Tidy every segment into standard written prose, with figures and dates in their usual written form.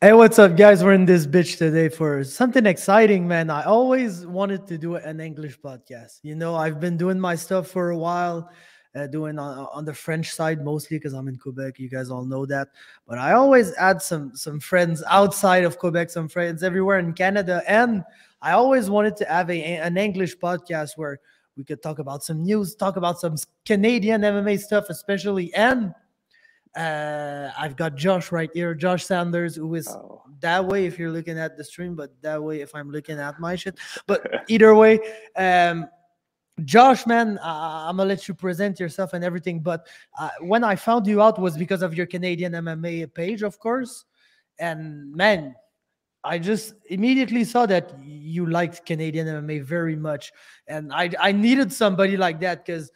Hey, what's up, guys? We're in this bitch today for something exciting, man. I always wanted to do an English podcast. You know, I've been doing my stuff for a while, doing on the French side mostly because I'm in Quebec. You guys all know that. But I always add some friends outside of Quebec, some friends everywhere in Canada, and I always wanted to have an English podcast where we could talk about some news, talk about some Canadian MMA stuff, especially, and I've got Josh right here, Josh Saunders, who is that way if you're looking at the stream, but that way if I'm looking at my shit. But either way, Josh, man, I'm gonna let you present yourself and everything. But when I found you out was because of your Canadian MMA page, of course. And man, I just immediately saw that you liked Canadian MMA very much, and I needed somebody like that because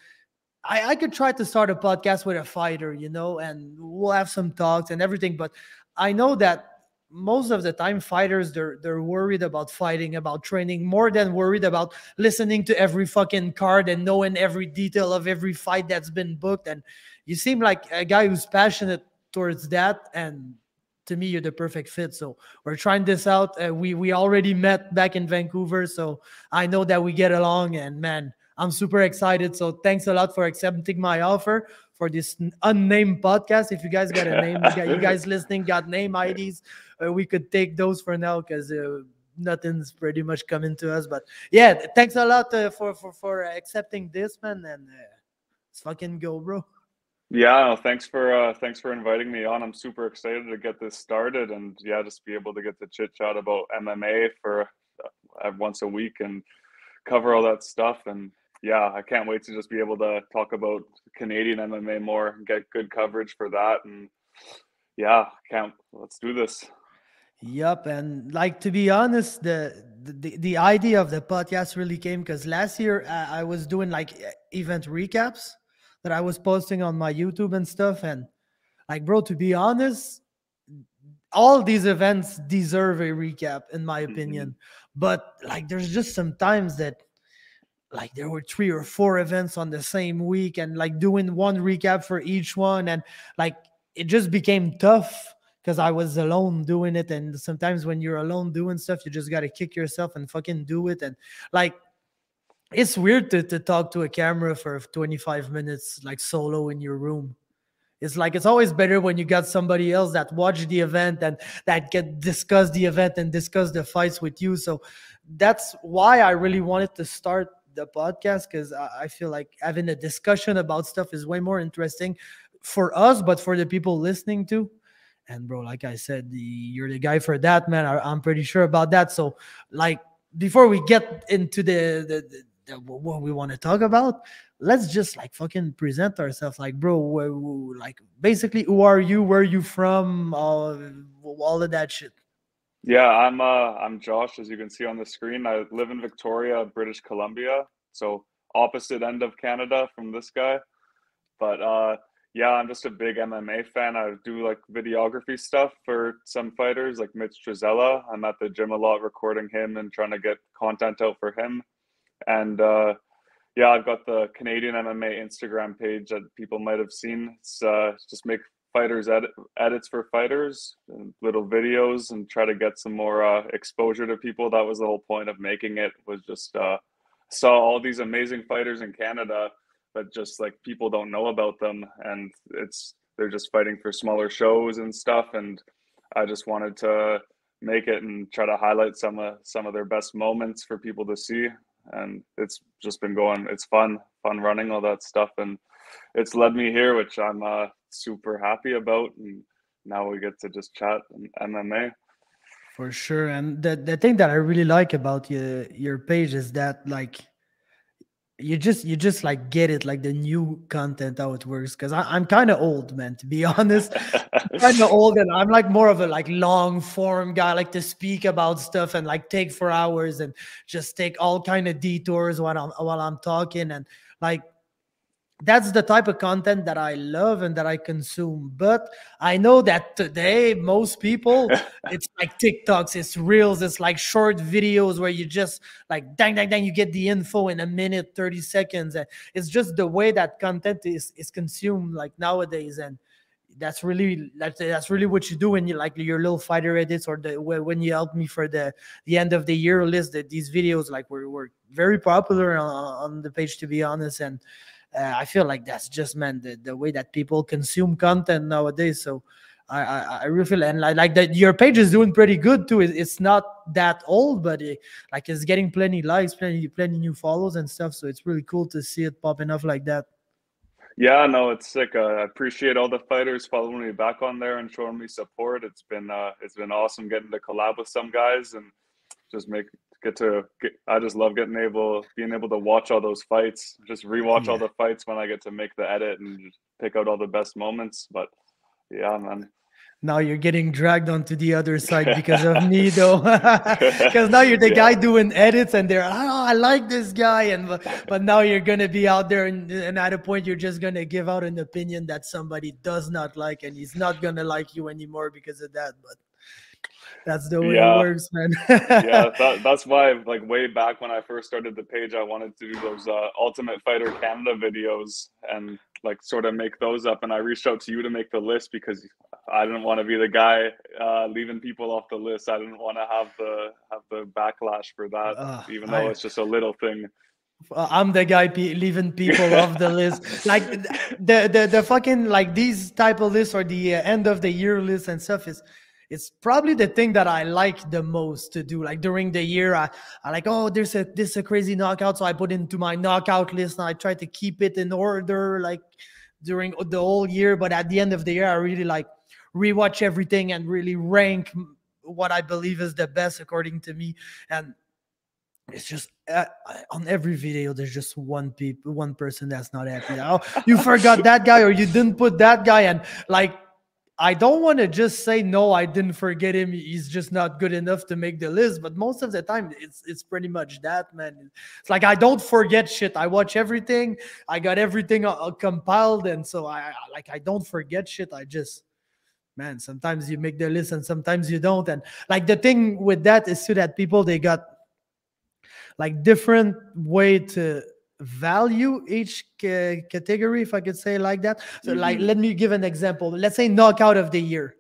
I could try to start a podcast with a fighter, you know, and we'll have some talks and everything. But I know that most of the time fighters they're worried about fighting, about training, more than worried about listening to every fucking card and knowing every detail of every fight that's been booked. And you seem like a guy who's passionate towards that. And to me, you're the perfect fit. So we're trying this out. We already met back in Vancouver, so I know that we get along. And man, I'm super excited. So thanks a lot for accepting my offer for this unnamed podcast. If you guys got a name, you guys listening got name IDs, we could take those for now because nothing's pretty much coming to us. But yeah, thanks a lot for accepting this, man. And let's fucking go, bro. Yeah, thanks for inviting me on. I'm super excited to get this started, and yeah, just be able to get to chit chat about MMA for once a week and cover all that stuff. And yeah, I can't wait to just be able to talk about Canadian MMA more and get good coverage for that. And yeah, let's do this. Yep, and like to be honest, the idea of the podcast really came because last year I was doing like event recaps that I was posting on my YouTube and stuff, and like, bro, to be honest, all these events deserve a recap, in my opinion. But like, there's just some times that like there were 3 or 4 events on the same week, and like doing one recap for each one, and like it just became tough because I was alone doing it. And sometimes when you're alone doing stuff, you just got to kick yourself and fucking do it. And like, it's weird to talk to a camera for 25 minutes like solo in your room. It's like it's always better when you got somebody else that watched the event and that can discuss the event and discuss the fights with you. So that's why I really wanted to start the podcast, because I feel like having a discussion about stuff is way more interesting for us, but for the people listening too. And bro, like I said, you're the guy for that, man. I'm pretty sure about that. So like, before we get into what we want to talk about, let's just like fucking present ourselves. Like, bro, like basically, who are you? Where are you from? All of that shit. Yeah, I'm Josh, as you can see on the screen. I live in Victoria, British Columbia, so opposite end of Canada from this guy. But yeah, I'm just a big MMA fan. I do like videography stuff for some fighters like Mitch Trezella. I'm at the gym a lot recording him and trying to get content out for him. And yeah, I've got the Canadian MMA Instagram page that people might have seen. It's just make fighters edits for fighters, and little videos, and try to get some more exposure to people. That was the whole point of making it, was just saw all these amazing fighters in Canada, but just like people don't know about them, and they're just fighting for smaller shows and stuff. And I just wanted to make it and try to highlight some of their best moments for people to see. And it's just been going. It's fun running all that stuff, and it's led me here, which I'm super happy about. And now we get to just chat MMA. For sure. And the thing that I really like about your page is that like you just like get it, like the new content, how it works. Because I'm kind of old, man, to be honest. Kind of old, and I'm like more of a like long form guy. I like to speak about stuff and like take for hours and just take all kind of detours while I'm talking. And like, that's the type of content that I love and that I consume. But I know that today, most people, it's like TikToks, it's reels, it's like short videos where you just like dang, dang, dang, you get the info in a minute, 30 seconds. And it's just the way that content is consumed like nowadays. And that's really what you do when you like your little fighter edits, or when you helped me for the end of the year list. That these videos like were very popular on the page, to be honest. And I feel like that's just, man, the way that people consume content nowadays. So I really feel, and like that your page is doing pretty good too. It's not that old, but like it's getting plenty likes, plenty new follows and stuff. So it's really cool to see it popping up like that. Yeah, no, it's sick. I appreciate all the fighters following me back on there and showing me support. It's been awesome getting to collab with some guys and just I just love being able to watch all those fights, just rewatch all the fights when I get to make the edit and just pick out all the best moments. But yeah, man. Now you're getting dragged onto the other side because of me, though. Because now you're the guy doing edits, and they're, oh, I like this guy, and but now you're gonna be out there, and at a point you're just gonna give out an opinion that somebody does not like, and he's not gonna like you anymore because of that. But that's the way it works, man. That's why, like, way back when I first started the page, I wanted to do those Ultimate Fighter Canada videos and like sort of make those up. And I reached out to you to make the list because I didn't want to be the guy leaving people off the list. I didn't want to have the backlash for that, even though it's just a little thing. I'm the guy leaving people off the list. Like the fucking, like, these type of lists, or the end of the year list and stuff, it's probably the thing that I like the most to do. Like during the year, I like, oh, this is a crazy knockout, so I put it into my knockout list, and I try to keep it in order, like during the whole year. But at the end of the year, I really like rewatch everything and really rank what I believe is the best according to me. And it's just on every video, there's just one person that's not happy. Oh, you forgot that guy, or you didn't put that guy, and like, I don't want to just say, no, I didn't forget him, he's just not good enough to make the list. But most of the time, it's pretty much that, man. It's like, I don't forget shit. I watch everything. I got everything compiled. And so I don't forget shit. I just, man, sometimes you make the list and sometimes you don't. And like the thing with that is too, that people, they got like different way to value each category, if I could say like that. So like, let me give an example. Let's say knockout of the year.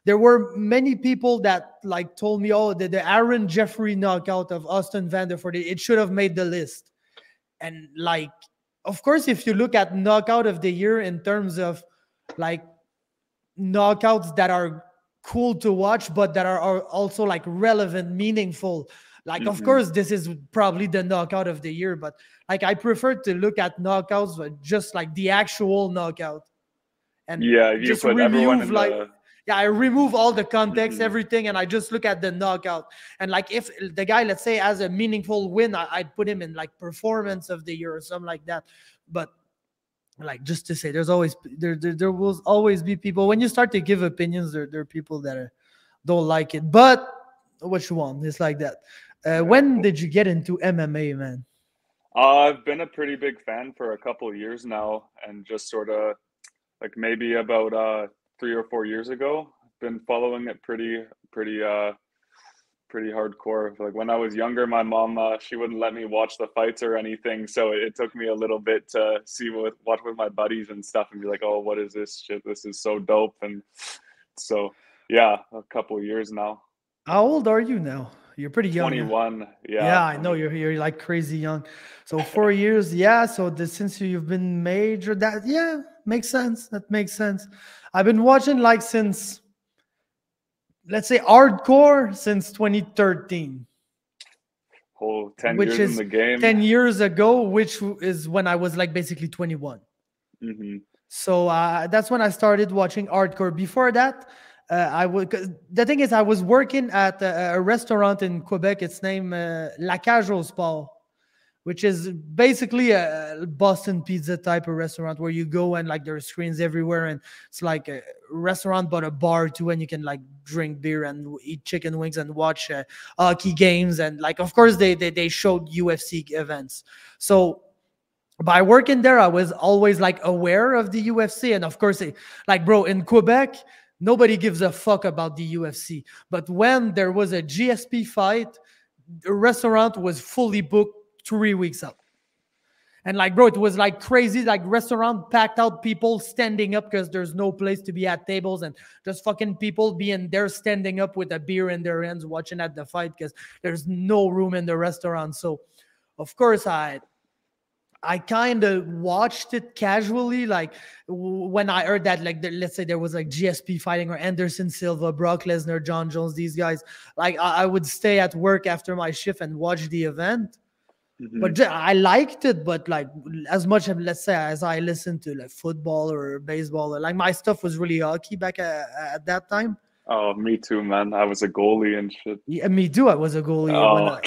There were many people that like told me, oh, the Aaron Jeffrey knockout of Austin Vanderford, it should have made the list. And like, of course, if you look at knockout of the year in terms of like knockouts that are cool to watch, but that are also like relevant, meaningful, like, of course, this is probably the knockout of the year, but like, I prefer to look at knockouts, but just like the actual knockout. And just remove like, I remove all the context, everything, and I just look at the knockout. And like, if the guy, let's say, has a meaningful win, I'd put him in like performance of the year or something like that. But like, just to say, there will always be people, when you start to give opinions, there are people that don't like it. But what you want, it's like that. When did you get into MMA, man? I've been a pretty big fan for a couple of years now, and just sort of like maybe about 3 or 4 years ago, I've been following it pretty hardcore. Like when I was younger, my mom she wouldn't let me watch the fights or anything, so it took me a little bit to watch with my buddies and stuff, and be like, oh, what is this shit? This is so dope. And so yeah, a couple of years now. How old are you now? You're pretty young. 21. Yeah, I know you're like crazy young. So 4 years, yeah. So since you've been major, that makes sense. That makes sense. I've been watching like since, let's say, hardcore since 2013. Whole 10 years in the game. 10 years ago, which is when I was like basically 21. So that's when I started watching hardcore. Before that, the thing is, I was working at a restaurant in Quebec. It's named La Cage au Sport, which is basically a Boston pizza type of restaurant where you go and like there are screens everywhere, and it's like a restaurant but a bar too, and you can like drink beer and eat chicken wings and watch hockey games, and like, of course, they showed UFC events. So by working there, I was always like aware of the UFC, and of course, like, bro, in Quebec, nobody gives a fuck about the UFC. But when there was a GSP fight, the restaurant was fully booked 3 weeks out. And like, bro, it was like crazy, like restaurant packed out, people standing up because there's no place to be at tables, and just fucking people being there standing up with a beer in their hands watching at the fight because there's no room in the restaurant. So of course I kind of watched it casually, like when I heard that, like let's say there was like GSP fighting or Anderson Silva, Brock Lesnar, Jon Jones, these guys. Like I would stay at work after my shift and watch the event. But I liked it, but like as much as, let's say, as I listened to like football or baseball, or like my stuff was really hockey back at that time. Oh, me too, man. I was a goalie and shit. Yeah, me too. I was a goalie. Oh.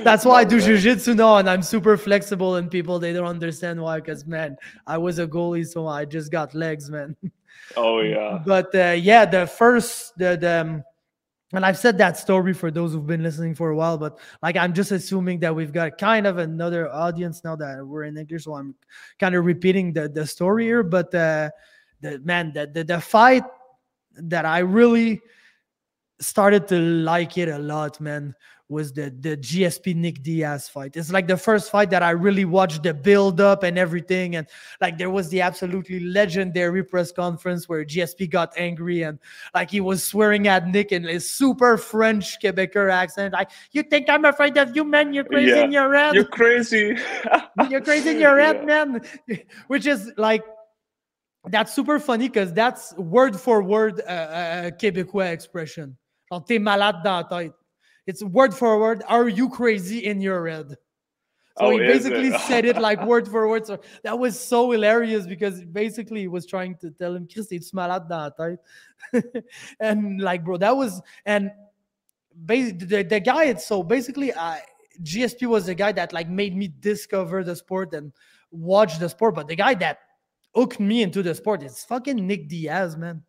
That's why I do jiu-jitsu now, and I'm super flexible, and people, they don't understand why, because man, I was a goalie, so I just got legs, man. Oh yeah. But yeah, the first and I've said that story for those who've been listening for a while, but like I'm just assuming that we've got kind of another audience now that we're in English, so I'm kind of repeating the story here. But the fight that I really started to like it a lot, man, was the GSP Nick Diaz fight. It's like the first fight that I really watched the build up and everything. And like there was the absolutely legendary press conference where GSP got angry and like he was swearing at Nick in his super French Quebecer accent. Like, you think I'm afraid of you, man? You're crazy in your head. You're crazy. You're crazy in your head, man. Which is like, that's super funny because that's word for word Québécois expression. Genre, t'es malade dans la tête. It's word for word. Are you crazy in your head? So he basically said it like word for word. So that was so hilarious because basically he was trying to tell him, Chris, it's malade dans la tête. And like, bro, that was, and the guy, so basically GSP was the guy that like made me discover the sport and watch the sport. But the guy that hooked me into the sport is fucking Nick Diaz, man.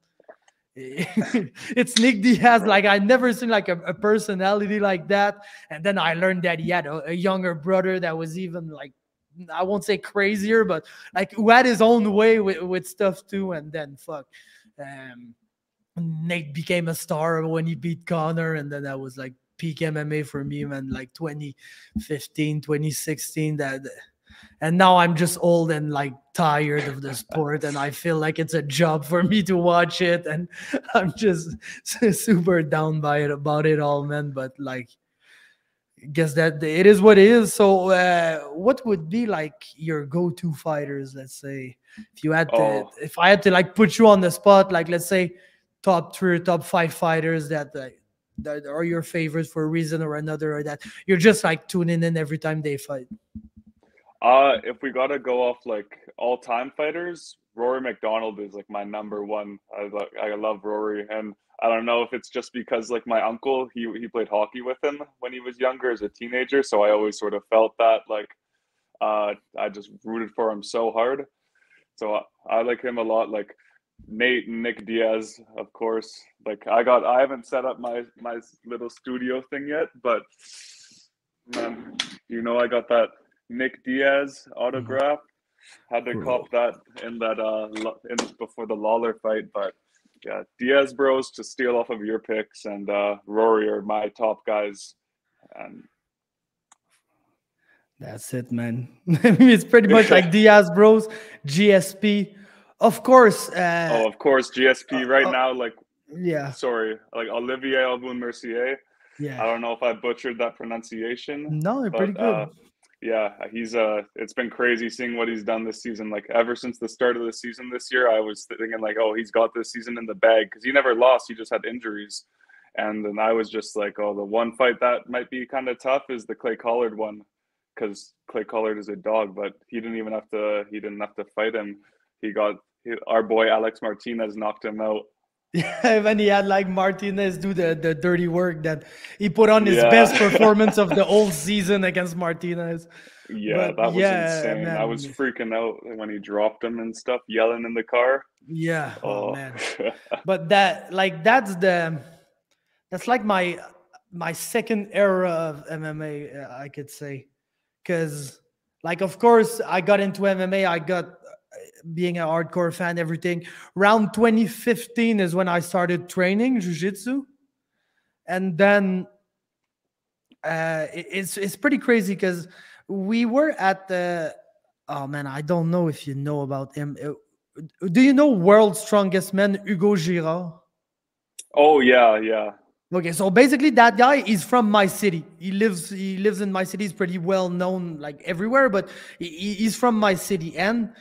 It's Nick Diaz. Like I never seen like a personality like that. And then I learned that he had a younger brother that was even like, I won't say crazier, but like who had his own way with stuff too. And then Nate became a star when he beat Connor, and then that was like peak MMA for me, man. Like 2015, 2016, that. And now I'm just old and like tired of the sport, and I feel like it's a job for me to watch it, and I'm just super down by it about it all, man. But like, I guess that it is what it is. So, what would be like your go-to fighters? Let's say if you had to, if I had to like put you on the spot, like let's say top 3 or top 5 fighters that are your favorites for a reason or another, or that you're just like tuning in every time they fight. If we gotta go off like all-time fighters, Rory McDonald is like my number one. I love Rory, and I don't know if it's just because like my uncle, he played hockey with him when he was younger as a teenager, so I always sort of felt that like I just rooted for him so hard. So I like him a lot. Like Nate and Nick Diaz, of course. Like I haven't set up my little studio thing yet, but man, I got that Nick Diaz autograph. Had to cop that in before the Lawler fight. But yeah, Diaz bros to steal off of your picks, and Rory are my top guys. And that's it, man. It's pretty much like Diaz bros, GSP, of course. Of course, GSP right now. Like, yeah. Sorry, like Olivier Aubin-Mercier. Yeah. I don't know if I butchered that pronunciation. No, they're pretty good. Yeah, he's it's been crazy seeing what he's done this season. Like ever since the start of the season this year, I was thinking like, oh, he's got this season in the bag because he never lost. He just had injuries. And then I was just like, oh, the one fight that might be kind of tough is the Clay Collard one, because Clay Collard is a dog, but he didn't have to fight him. Our boy Alex Martinez knocked him out. Yeah, when he had like Martinez do the dirty work that he put on his best performance of the whole season against Martinez. Yeah, that was insane. Man. I was freaking out when he dropped him and stuff, yelling in the car. Yeah, oh man. But that's like my second era of MMA, I could say, because like of course I got into MMA. I got being a hardcore fan, everything. Around 2015 is when I started training jiu-jitsu. And then it's pretty crazy because We were at the. Oh man, I don't know if you know about him. Do you know World's Strongest Man, Hugo Girard? Oh yeah, yeah. Okay, so basically that guy is from my city. He lives in my city. He's pretty well known like everywhere, but he's from my city, and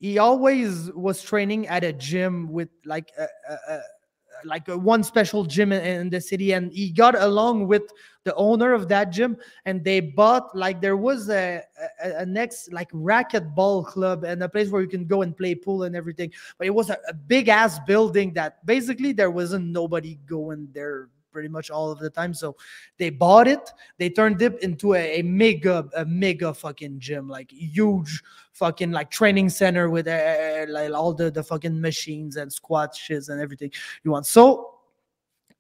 he always was training at a gym with like a one special gym in the city, and he got along with the owner of that gym, and they bought like there was a next like racquetball club and a place where you can go and play pool and everything, but it was a big ass building that basically there wasn't nobody going there pretty much all of the time. So they bought it, they turned it into a mega fucking gym, like huge fucking like training center with like all the fucking machines and squat shits and everything you want. So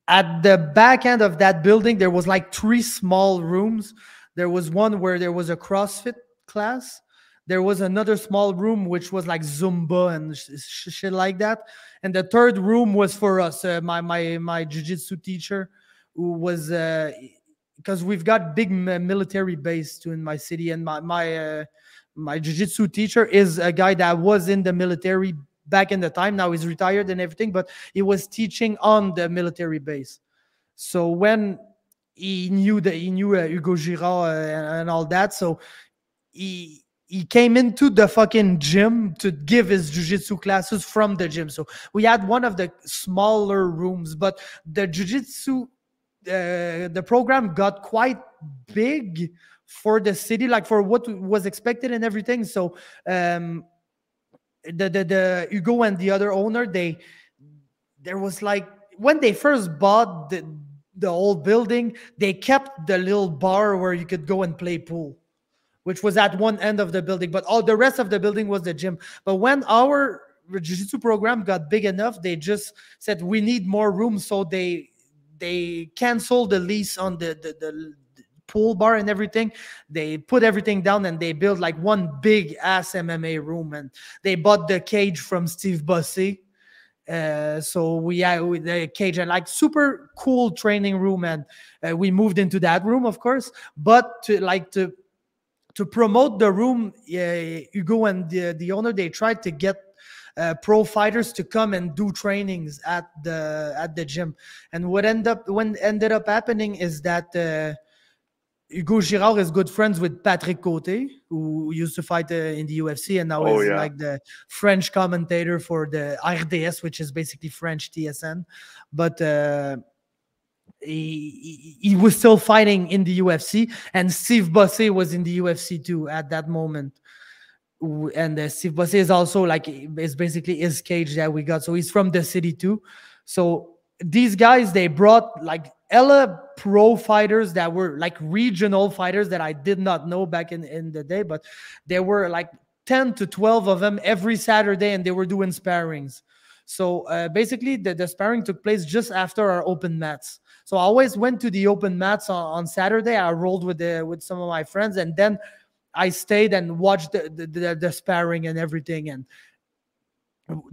at the back end of that building, there was like three small rooms. There was one where there was a CrossFit class. There was another small room which was like Zumba and shit like that. And the third room was for us. My jiu-jitsu teacher, who was because we've got big military base too in my city, and my jiu-jitsu teacher is a guy that was in the military back in the time. Now he's retired and everything, but he was teaching on the military base. So when he knew Hugo Girard and all that, so he came into the fucking gym to give his jiu-jitsu classes from the gym. So we had one of the smaller rooms, but the jiu-jitsu the program got quite big for the city, like for what was expected and everything. So the Hugo and the other owner, there was like when they first bought the old building, they kept the little bar where you could go and play pool, which was at one end of the building, but all the rest of the building was the gym. But when our jiu-jitsu program got big enough, they just said we need more room, so they canceled the lease on the pool bar and everything. They put everything down and they built like one big ass MMA room, and they bought the cage from Steve Bussey. So we had the cage and like super cool training room, and we moved into that room, of course. But to promote the room, Hugo and the owner, they tried to get pro fighters to come and do trainings at the gym. And what ended up happening is that Hugo Girard is good friends with Patrick Côté, who used to fight in the UFC and now is like the French commentator for the RDS, which is basically French TSN. But he was still fighting in the UFC, and Steve Bussey was in the UFC too at that moment. And Steve Bussey is also like is basically his cage that we got. So he's from the city too. So these guys, they brought like hella pro fighters that were like regional fighters that I did not know back in the day, but there were like 10 to 12 of them every Saturday, and they were doing sparrings. So basically the sparring took place just after our open mats. So I always went to the open mats on Saturday. I rolled with some of my friends, and then I stayed and watched the sparring and everything. And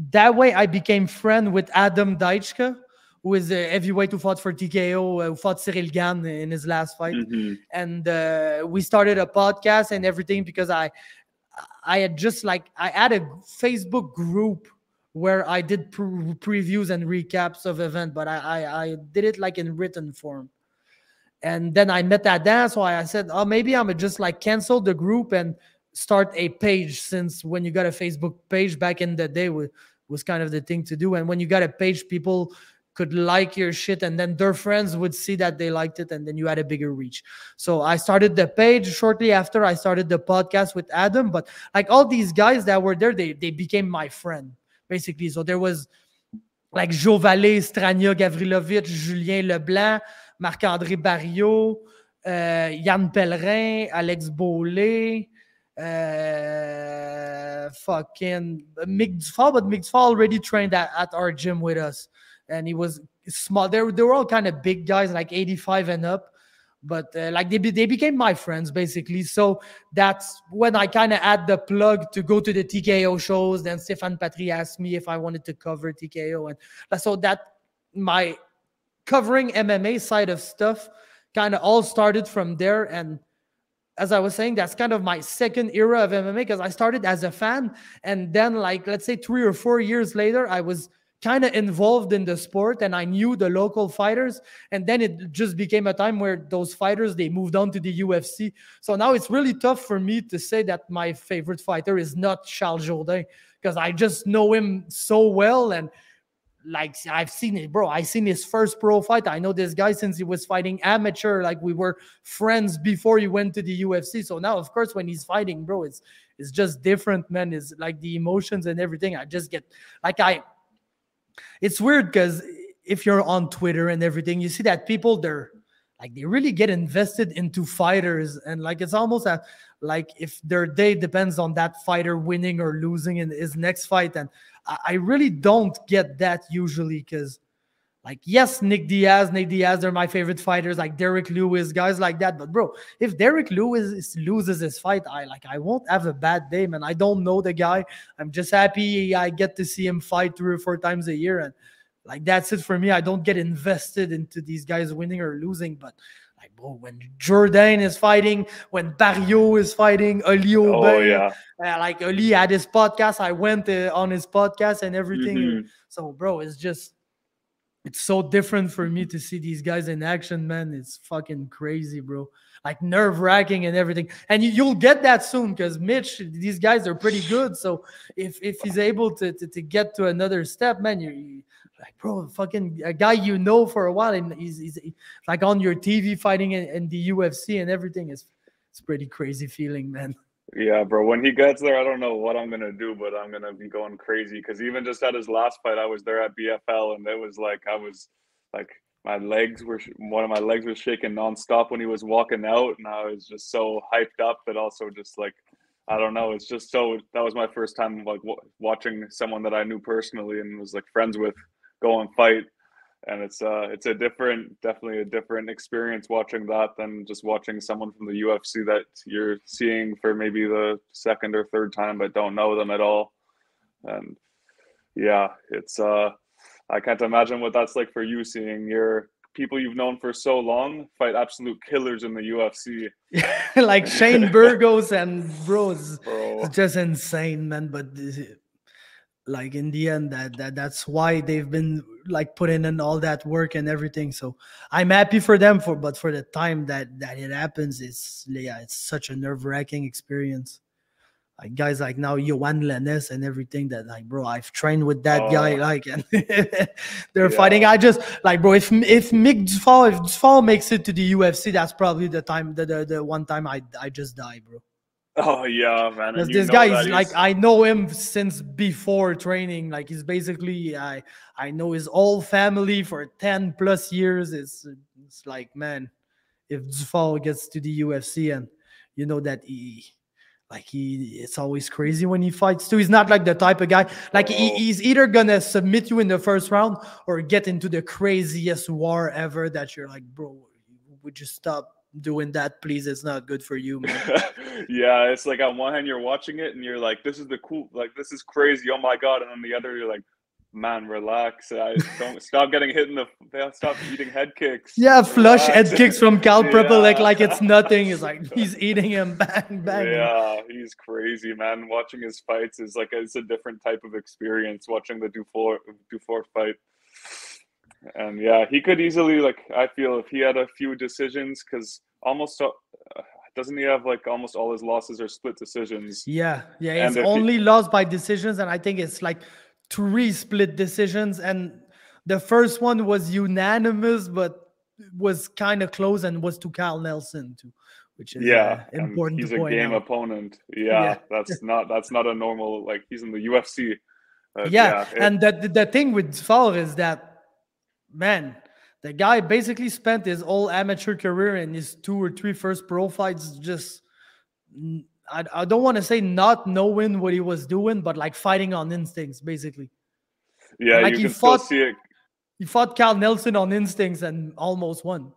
that way I became friend with Adam Deichke, who is a heavyweight who fought for TKO, who fought Ciryl Gane in his last fight. Mm-hmm. And we started a podcast and everything because I had just like, I had a Facebook group where I did previews and recaps of event, but I did it like in written form. And then I met Adam, so I said, oh, maybe I'm just like cancel the group and start a page, since when you got a Facebook page back in the day was kind of the thing to do. And when you got a page, people could like your shit, and then their friends would see that they liked it, and then you had a bigger reach. So I started the page shortly after I started the podcast with Adam. But like all these guys that were there, they became my friend, basically. So there was like Joe Vallée, Strania Gavrilovic, Julien Leblanc, Marc-André Barriot, Yann Pellerin, Alex Beaulé, fucking Mick Dufal, but Mick Dufal already trained at our gym with us. And he was small. They were all kind of big guys, like 85 and up. But like they became my friends, basically. So that's when I kind of had the plug to go to the TKO shows. Then Stéphane Patry asked me if I wanted to cover TKO. And so that my covering MMA side of stuff kind of all started from there. And as I was saying, that's kind of my second era of MMA because I started as a fan. And then, like, let's say 3 or 4 years later, I was kind of involved in the sport and I knew the local fighters. And then it just became a time where those fighters, they moved on to the UFC. So now it's really tough for me to say that my favorite fighter is not Ciryl Gane because I just know him so well. And like, I've seen it, bro. I seen his first pro fight. I know this guy since he was fighting amateur. Like, we were friends before he went to the UFC. So now, of course, when he's fighting, bro, it's just different, man. It's like the emotions and everything. I just get like it's weird because if you're on Twitter and everything, you see that people, they really get invested into fighters, and like it's almost like if their day depends on that fighter winning or losing in his next fight. And I really don't get that usually because, like, yes, Nick Diaz, they're my favorite fighters, like Derek Lewis, guys like that. But bro, if Derek Lewis loses his fight, I won't have a bad day, man. I don't know the guy. I'm just happy I get to see him fight 3 or 4 times a year, and like that's it for me. I don't get invested into these guys winning or losing. But like, bro, when Jordan is fighting, when Barrio is fighting, Oli Aubin, like Oli had his podcast, I went on his podcast and everything. So bro, it's so different for me to see these guys in action, man. It's fucking crazy, bro. Like nerve-wracking and everything. And you'll get that soon because Mitch, these guys are pretty good. So if he's able to get to another step, man, you like, bro, fucking a guy you know for a while, and he's like on your TV fighting in the UFC and everything. It's pretty crazy feeling, man. Yeah, bro. When he gets there, I don't know what I'm gonna do, but I'm gonna be going crazy because even just at his last fight, I was there at BFL, and it was like I was like one of my legs was shaking nonstop when he was walking out, and I was just so hyped up, but also just like I don't know. It's just that was my first time like watching someone that I knew personally and was like friends with go and fight. And it's definitely a different experience watching that than just watching someone from the UFC that you're seeing for maybe the second or third time but don't know them at all. And yeah, it's I can't imagine what that's like for you, seeing your people you've known for so long fight absolute killers in the UFC. Like Shane Burgos and bros. It's just insane, man. But like in the end, that's why they've been like putting in all that work and everything. So I'm happy for them but for the time that it happens, it's such a nerve-wracking experience. Like guys like now Yohan Lennes and everything, that like, bro, I've trained with that guy, like, and they're fighting. I just like, bro, if Dufal makes it to the UFC, that's probably the time, the one time I just die, bro. Oh yeah, man. Because this guy is like, I know him since before training. Like he's basically, I know his whole family for 10 plus years. It's like, man, if Dufal gets to the UFC, and you know that it's always crazy when he fights too. He's not like the type of guy, like he's either gonna submit you in the first round or get into the craziest war ever that you're like, bro, would you stop doing that, please? It's not good for you, man. Yeah, it's like on one hand you're watching it and you're like, this is this is crazy, oh my god, and on the other you're like, man, relax. Don't stop getting hit stop eating head kicks. Yeah, flush head kicks from Cal Prepelec like it's nothing. It's like he's eating him, bang. Yeah, he's crazy, man. Watching his fights is like it's a different type of experience. Watching the Dufour fight. And yeah, he could easily, like, I feel if he had a few decisions, because almost doesn't he have like almost all his losses are split decisions? Yeah, he's only lost by decisions, and I think it's like 3 split decisions, and the first one was unanimous, but was kind of close and was to Cal Nelson too, which is important. He's a game opponent. Yeah, that's not a normal, like, he's in the UFC. And the thing with Faber is that, man, the guy basically spent his whole amateur career and his 2 or 3 first pro fights just, I don't want to say not knowing what he was doing, but like fighting on instincts, basically. Yeah, like you can still see it. He fought Cal Nelson on instincts and almost won.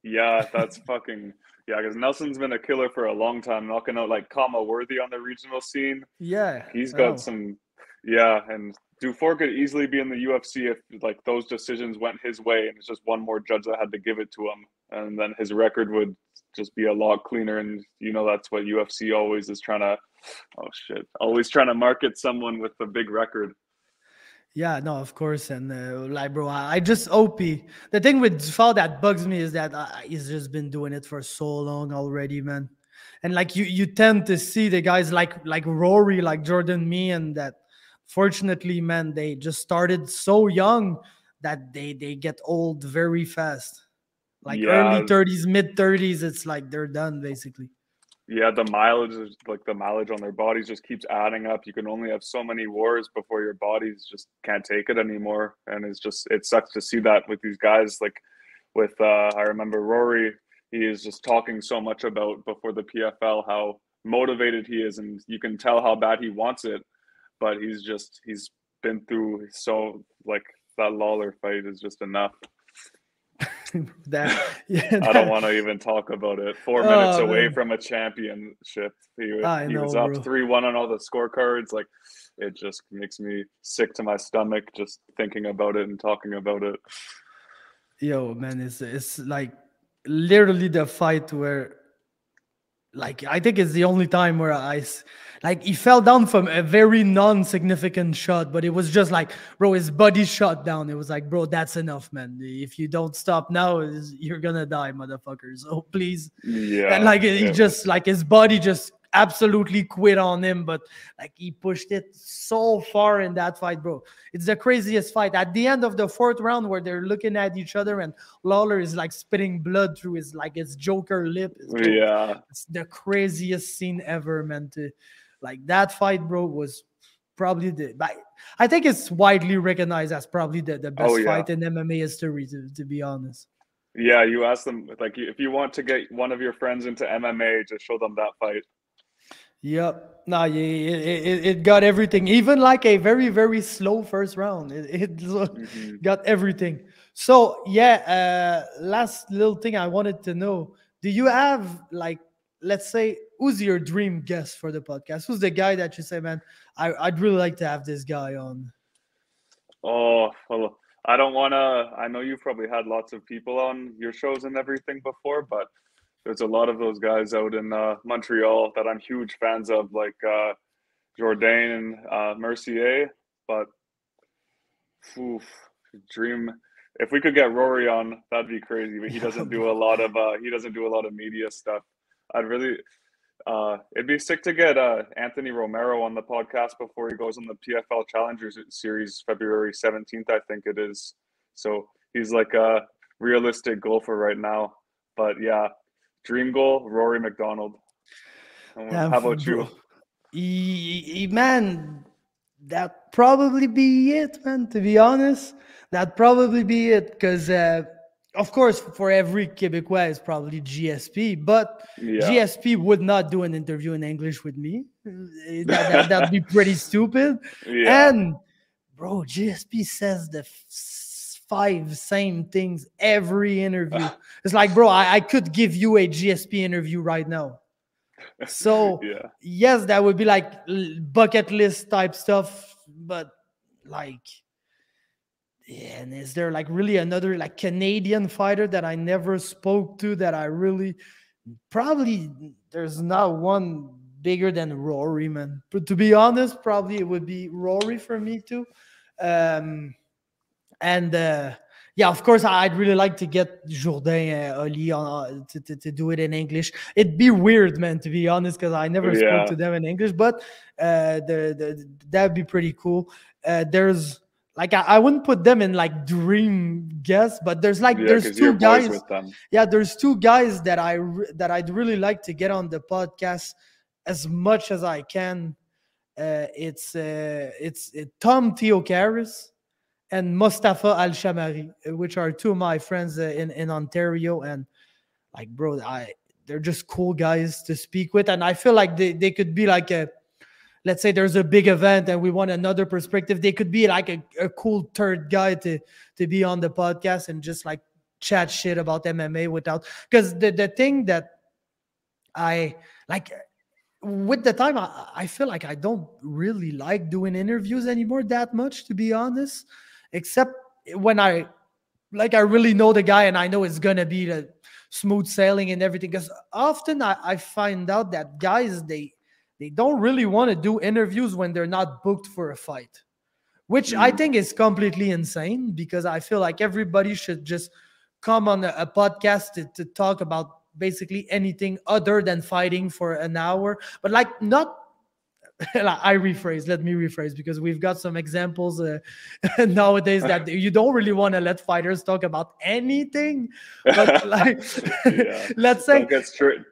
Yeah, that's fucking... Yeah, because Nelson's been a killer for a long time, knocking out like Kama Worthy on the regional scene. Yeah. He's got some... Yeah, and Dufour could easily be in the UFC if like those decisions went his way and it's just one more judge that had to give it to him. and then his record would just be a lot cleaner. And that's what UFC always is trying to. Oh shit! Always trying to market someone with a big record. Yeah, no, of course. And bro, I just hope the thing with Fall that bugs me is that he's just been doing it for so long already, man. And like you tend to see the guys like Rory, like Jordan Me, and that fortunately, man, they just started so young that they get old very fast. Like early 30s, mid 30s, it's like they're done basically. Yeah, the mileage on their bodies just keeps adding up. You can only have so many wars before your bodies just can't take it anymore. And it sucks to see that with these guys. Like with I remember Rory, he is just talking so much about before the PFL how motivated he is, and you can tell how bad he wants it. But he's been through that Lawler fight is just enough. I don't want to even talk about it. 4 minutes away from a championship. He was up 3-1 on all the scorecards. Like, it just makes me sick to my stomach just thinking about it and talking about it. Yo, man, it's like literally the fight where, like, I think it's the only time where he fell down from a very non-significant shot, but it was just like, bro, his body shot down. It was like, bro, that's enough, man. If you don't stop now, you're gonna die, motherfucker. So please. Yeah. And he just, like, his body just absolutely quit on him, but like he pushed it so far in that fight, bro. It's the craziest fight. At the end of the 4th round, where they're looking at each other and Lawler is like spitting blood through his Joker lip. It's the craziest scene ever, man. That fight, bro, was probably I think it's widely recognized as probably the best fight in MMA history, to be honest. Yeah, you ask them, like, if you want to get one of your friends into MMA, just show them that fight. Yep. No, it got everything. Even like a very, very slow first round. It got everything. So, last little thing I wanted to know. Do you have, like, let's say, who's your dream guest for the podcast? Who's the guy that you say, man, I'd really like to have this guy on? Oh, well, I don't want to. I know you've probably had lots of people on your shows and everything before, but there's a lot of those guys out in Montreal that I'm huge fans of, like Jourdain and Mercier. But dream, if we could get Rory on, that'd be crazy. But he doesn't do a lot of media stuff. I'd really. It'd be sick to get Anthony Romero on the podcast before he goes on the PFL Challengers Series February 17th, I think it is. So he's like a realistic goal for right now. But yeah, dream goal, Rory McDonald. How about you? Man, that'd probably be it, man, to be honest. That'd probably be it, because of course, for every Quebecois, it's probably GSP, but GSP would not do an interview in English with me. That'd be pretty stupid. Yeah. And, bro, GSP says the 5 same things every interview. It's like, bro, I could give you a GSP interview right now. So, yes, that would be like bucket list type stuff, but like... Yeah, and is there like really another like Canadian fighter that I never spoke to that I really probably there's not one bigger than Rory, man. But to be honest, probably it would be Rory for me too. And of course, I'd really like to get Jourdain Oli on to do it in English. It'd be weird, man, to be honest, because I never spoke to them in English, but that'd be pretty cool. There's like I wouldn't put them in like dream guests, but there's there's 2 guys. There's 2 guys that I'd really like to get on the podcast as much as I can. It's Tom Theocaris and Mustafa Al-Shamari, which are 2 of my friends in Ontario, and like, bro, they're just cool guys to speak with, and I feel like they could be like let's say there's a big event and we want another perspective. They could be like a cool third guy to be on the podcast and just like chat shit about MMA without, because the thing that I like with the time, I feel like I don't really like doing interviews anymore that much, to be honest, except when I really know the guy and I know it's going to be smooth sailing and everything. Because often I find out that guys, they don't really want to do interviews when they're not booked for a fight, which I think is completely insane, because I feel like everybody should just come on a podcast to talk about basically anything other than fighting for an hour. But like, not let me rephrase, because we've got some examples nowadays that you don't really want to let fighters talk about anything. But like, let's say,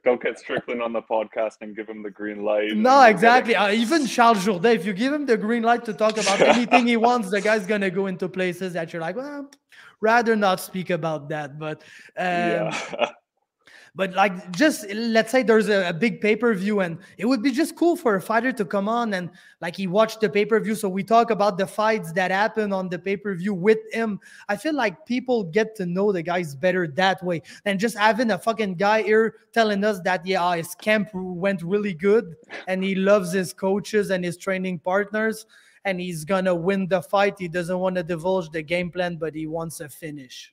don't get Strickland on the podcast and give him the green light. No, exactly. Even Charles Jourdain, if you give him the green light to talk about anything he wants, the guy's gonna go into places that you're like, well, rather not speak about that. But like, just let's say there's a big pay-per-view, and it would be just cool for a fighter to come on and like, he watched the pay-per-view, so we talk about the fights that happen on the pay-per-view with him. I feel like people get to know the guys better that way than just having a fucking guy here telling us that, yeah, his camp went really good and he loves his coaches and his training partners and he's gonna win the fight. He doesn't want to divulge the game plan, but he wants a finish.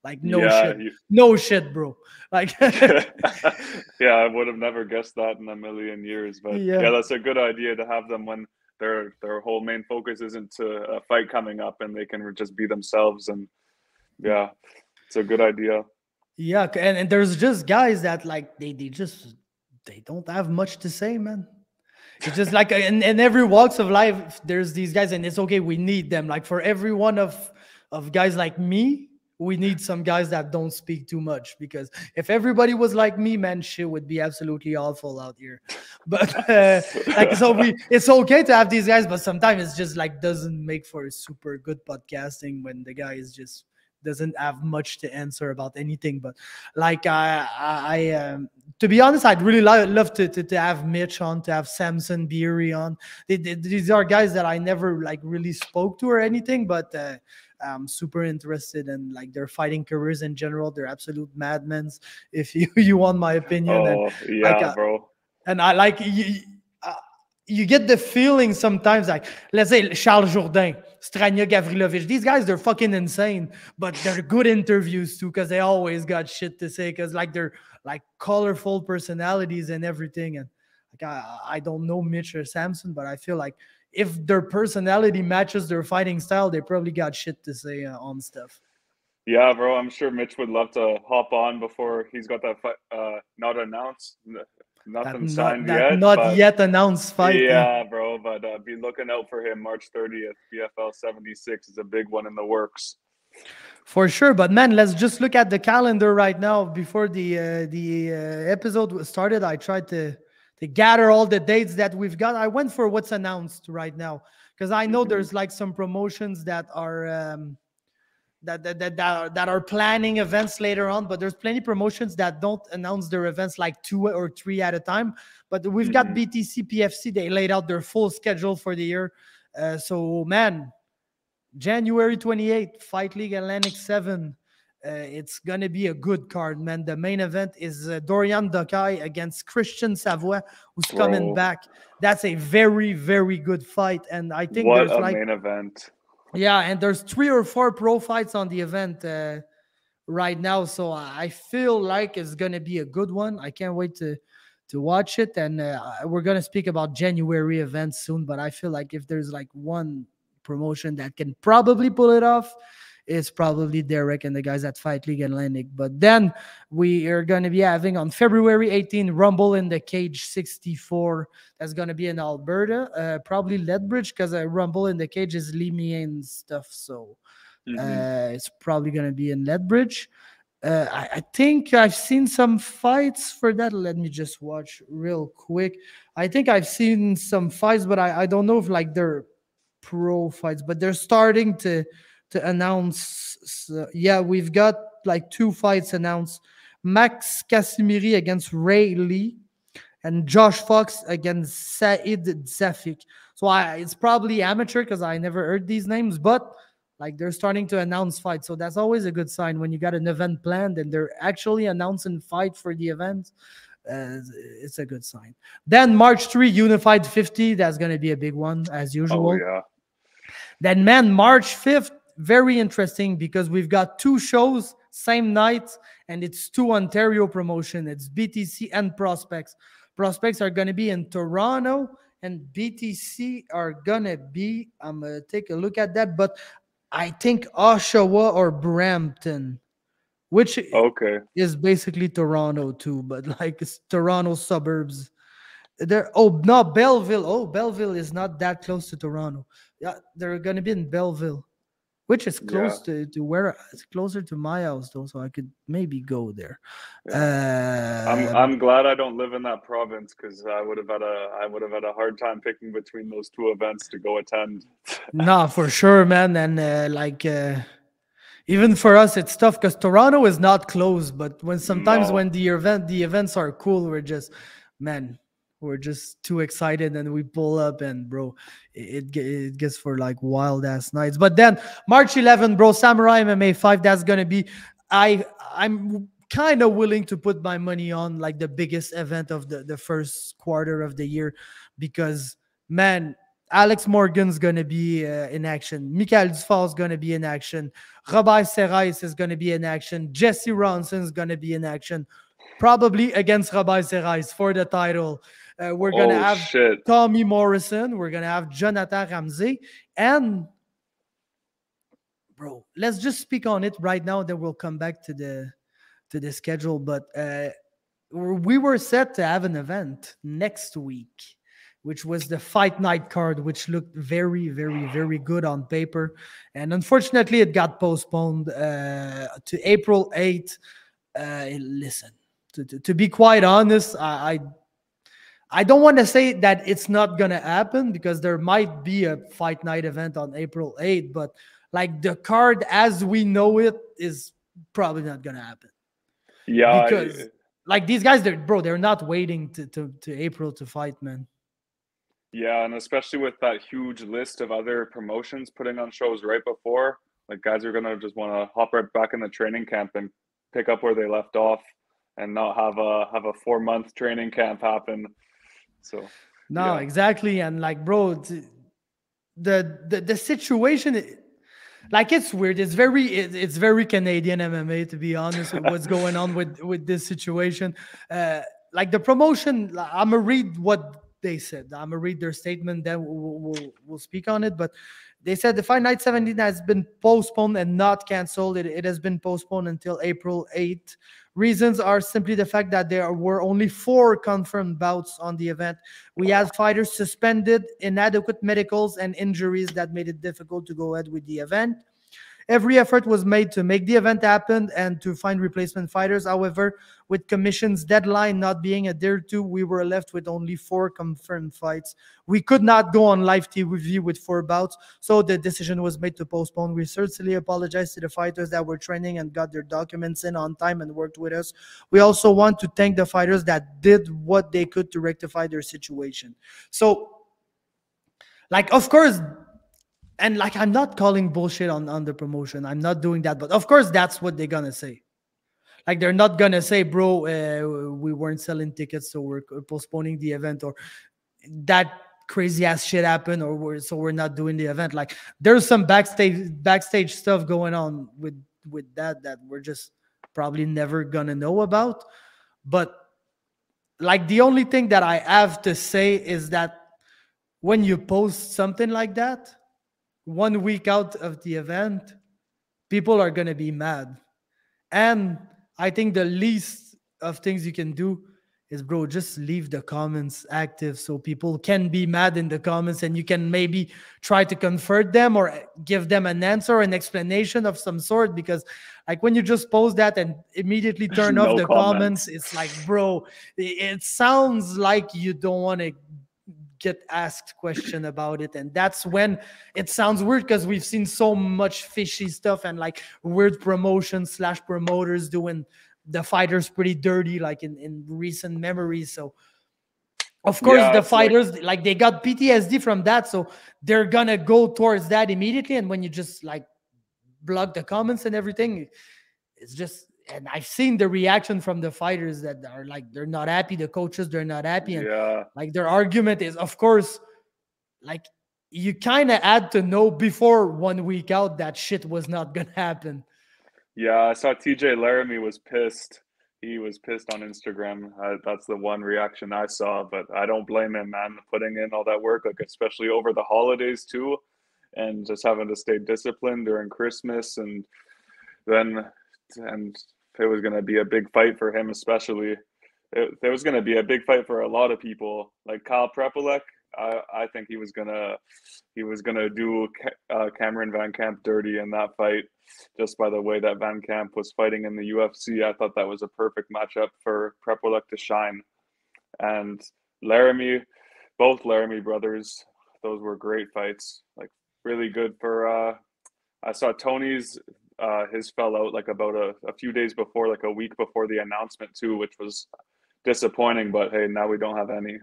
Like, no shit, bro. Like, yeah, I would have never guessed that in a million years. But yeah, that's a good idea to have them when their whole main focus isn't to a fight coming up, and they can just be themselves. And yeah, it's a good idea. Yeah, and there's just guys that like they don't have much to say, man. It's just like in every walks of life, there's these guys, and it's okay. We need them. Like, for every one of guys like me, we need some guys that don't speak too much, because if everybody was like me, man, shit would be absolutely awful out here. But like, so it's okay to have these guys, but sometimes it's just like doesn't make for super good podcasting when the guy is just doesn't have much to answer about anything. But like, to be honest, I'd really love to have Mitch on, to have Samson Beery on. These are guys that I never like really spoke to or anything, but I'm super interested in like their fighting careers in general. They're absolute madmen, if you want my opinion. Oh, and yeah, like, bro. And I like you get the feeling sometimes, like, let's say Charles Jourdain, Strania Gavrilovich, these guys, they're fucking insane, but they're good interviews too, because they always got shit to say, because like they're like colorful personalities and everything. And like, I don't know Mitch or Samson, but I feel like if their personality matches their fighting style, they probably got shit to say on stuff. Yeah, bro, I'm sure Mitch would love to hop on before he's got that fight not announced. Nothing signed yet. Not yet announced fight. Yeah, bro, but be looking out for him. March 30th, BFL 76 is a big one in the works. For sure, but man, let's just look at the calendar right now. Before the episode started, I tried to gather all the dates that we've got. I went for what's announced right now, because I know there's like some promotions that are that are planning events later on, but there's plenty of promotions that don't announce their events like 2 or 3 at a time. But we've got BTC, PFC, they laid out their full schedule for the year. So man, January 28th, Fight League Atlantic 7. It's going to be a good card, man. The main event is Dorian Dokai against Christian Savoy, who's coming back. That's a very, very good fight. And I think there's like main event. Yeah, and there's 3 or 4 pro fights on the event right now. So I feel like it's going to be a good one. I can't wait to watch it. And we're going to speak about January events soon. But I feel like if there's like one promotion that can probably pull it off, it's probably Derek and the guys at Fight League Atlantic. But then we are going to be having on February 18, Rumble in the Cage 64. That's going to be in Alberta, probably Lethbridge, because Rumble in the Cage is Limien stuff. So it's probably going to be in Lethbridge. I think I've seen some fights for that. Let me just watch real quick. I think I've seen some fights, but I don't know if like they're pro fights, but they're starting to announce. Yeah, we've got like 2 fights announced. Max Casimiri against Ray Lee and Josh Fox against Said Zafik. So it's probably amateur, because I never heard these names, but like they're starting to announce fights. So that's always a good sign when you got an event planned and they're actually announcing fight for the event. It's a good sign. Then March 3, Unified 50. That's going to be a big one as usual. Oh, yeah. Then, man, March 5th, very interesting because we've got 2 shows same night, and it's 2 Ontario promotion. It's BTC and Prospects. Prospects are going to be in Toronto, and BTC are going to be, I'm going to take a look at that, but I think Oshawa or Brampton, which Okay. is basically Toronto too, but like it's Toronto suburbs. There, oh no, Belleville. Oh, Belleville is not that close to Toronto. Yeah, they're gonna be in Belleville, which is Yeah. close to where it's closer to my house though, so I could maybe go there. I'm glad I don't live in that province, because I would have had a hard time picking between those 2 events to go attend. Nah, for sure, man. And even for us, it's tough because Toronto is not close. But sometimes No. when the events are cool, we're just too excited, and we pull up, and bro, it gets for like wild ass nights. But then March 11th, bro, Samurai MMA 5. That's gonna be. I'm kind of willing to put my money on like the biggest event of the first quarter of the year, because man, Alex Morgan's going to be in action. Michael Dufault's going to be in action. Robert Serrais is going to be in action. Jesse Ronson's going to be in action, probably against Robert Serrais for the title. We're going to have Shit. Tommy Morrison. We're going to have Jonathan Ramsey. And, bro, let's just speak on it right now. Then we'll come back to the schedule. But we were set to have an event next week, which was the fight night card, which looked very, very, very good on paper. And unfortunately, it got postponed to April 8th. Listen, to be quite honest, I don't want to say that it's not going to happen, because there might be a fight night event on April 8th, but like the card as we know it is probably not going to happen. Yeah. Because like these guys, they're not waiting to April to fight, man. Yeah, and especially with that huge list of other promotions putting on shows right before, like guys are gonna just want to hop right back in the training camp and pick up where they left off, and not have a 4-month training camp happen. So no, yeah. exactly. And like, bro, the situation, like, it's weird. It's very Canadian MMA, to be honest, with what's going on with this situation. Like the promotion, I'm gonna read what they said. I'm gonna read their statement, then we'll speak on it. But they said the Fight Night 17 has been postponed and not canceled. It has been postponed until April 8th. Reasons are simply the fact that there were only 4 confirmed bouts on the event. We had fighters suspended, inadequate medicals, and injuries that made it difficult to go ahead with the event. Every effort was made to make the event happen and to find replacement fighters. However, with commission's deadline not being adhered to, we were left with only 4 confirmed fights. We could not go on live TV with 4 bouts, so the decision was made to postpone. We sincerely apologize to the fighters that were training and got their documents in on time and worked with us. We also want to thank the fighters that did what they could to rectify their situation. So, like, of course, and like, I'm not calling bullshit on the promotion. I'm not doing that. But of course, that's what they're going to say. Like, they're not going to say, bro, we weren't selling tickets, so we're postponing the event, or that crazy ass shit happened, or we're not doing the event. Like, there's some backstage stuff going on with that we're just probably never going to know about. But like, the only thing that I have to say is that when you post something like that 1 week out of the event, people are going to be mad. And I think the least of things you can do is, bro, just leave the comments active so people can be mad in the comments, and you can maybe try to convert them or give them an answer, an explanation of some sort. Because like, when you just post that and immediately turn off the comments, it's like, bro, it sounds like you don't want to get asked question about it. And that's when it sounds weird, because we've seen so much fishy stuff and like weird promotions / promoters doing the fighters pretty dirty, like in recent memories. So of course, the fighters, like they got PTSD from that, so they're gonna go towards that immediately. And when you just like block the comments and everything, it's just, and I've seen the reaction from the fighters that are like, they're not happy. The coaches, they're not happy. And like, their argument is, of course, like, you kind of had to know before 1 week out that shit was not gonna happen. Yeah, I saw TJ Laramie was pissed. He was pissed on Instagram. That's the one reaction I saw, but I don't blame him, man. Putting in all that work, like especially over the holidays too, and just having to stay disciplined during Christmas, then and it was going to be a big fight for him, especially. There was going to be a big fight for a lot of people, like Kyle Prepolek. I think he was gonna do Cameron Van Camp dirty in that fight, just by the way that Van Camp was fighting in the UFC. I thought that was a perfect matchup for Prepolek to shine. And Laramie, both Laramie brothers, those were great fights. Like really good for. I saw Tony's. His fell out like about a few days before, like a week before the announcement too, which was disappointing. But hey, now we don't have any.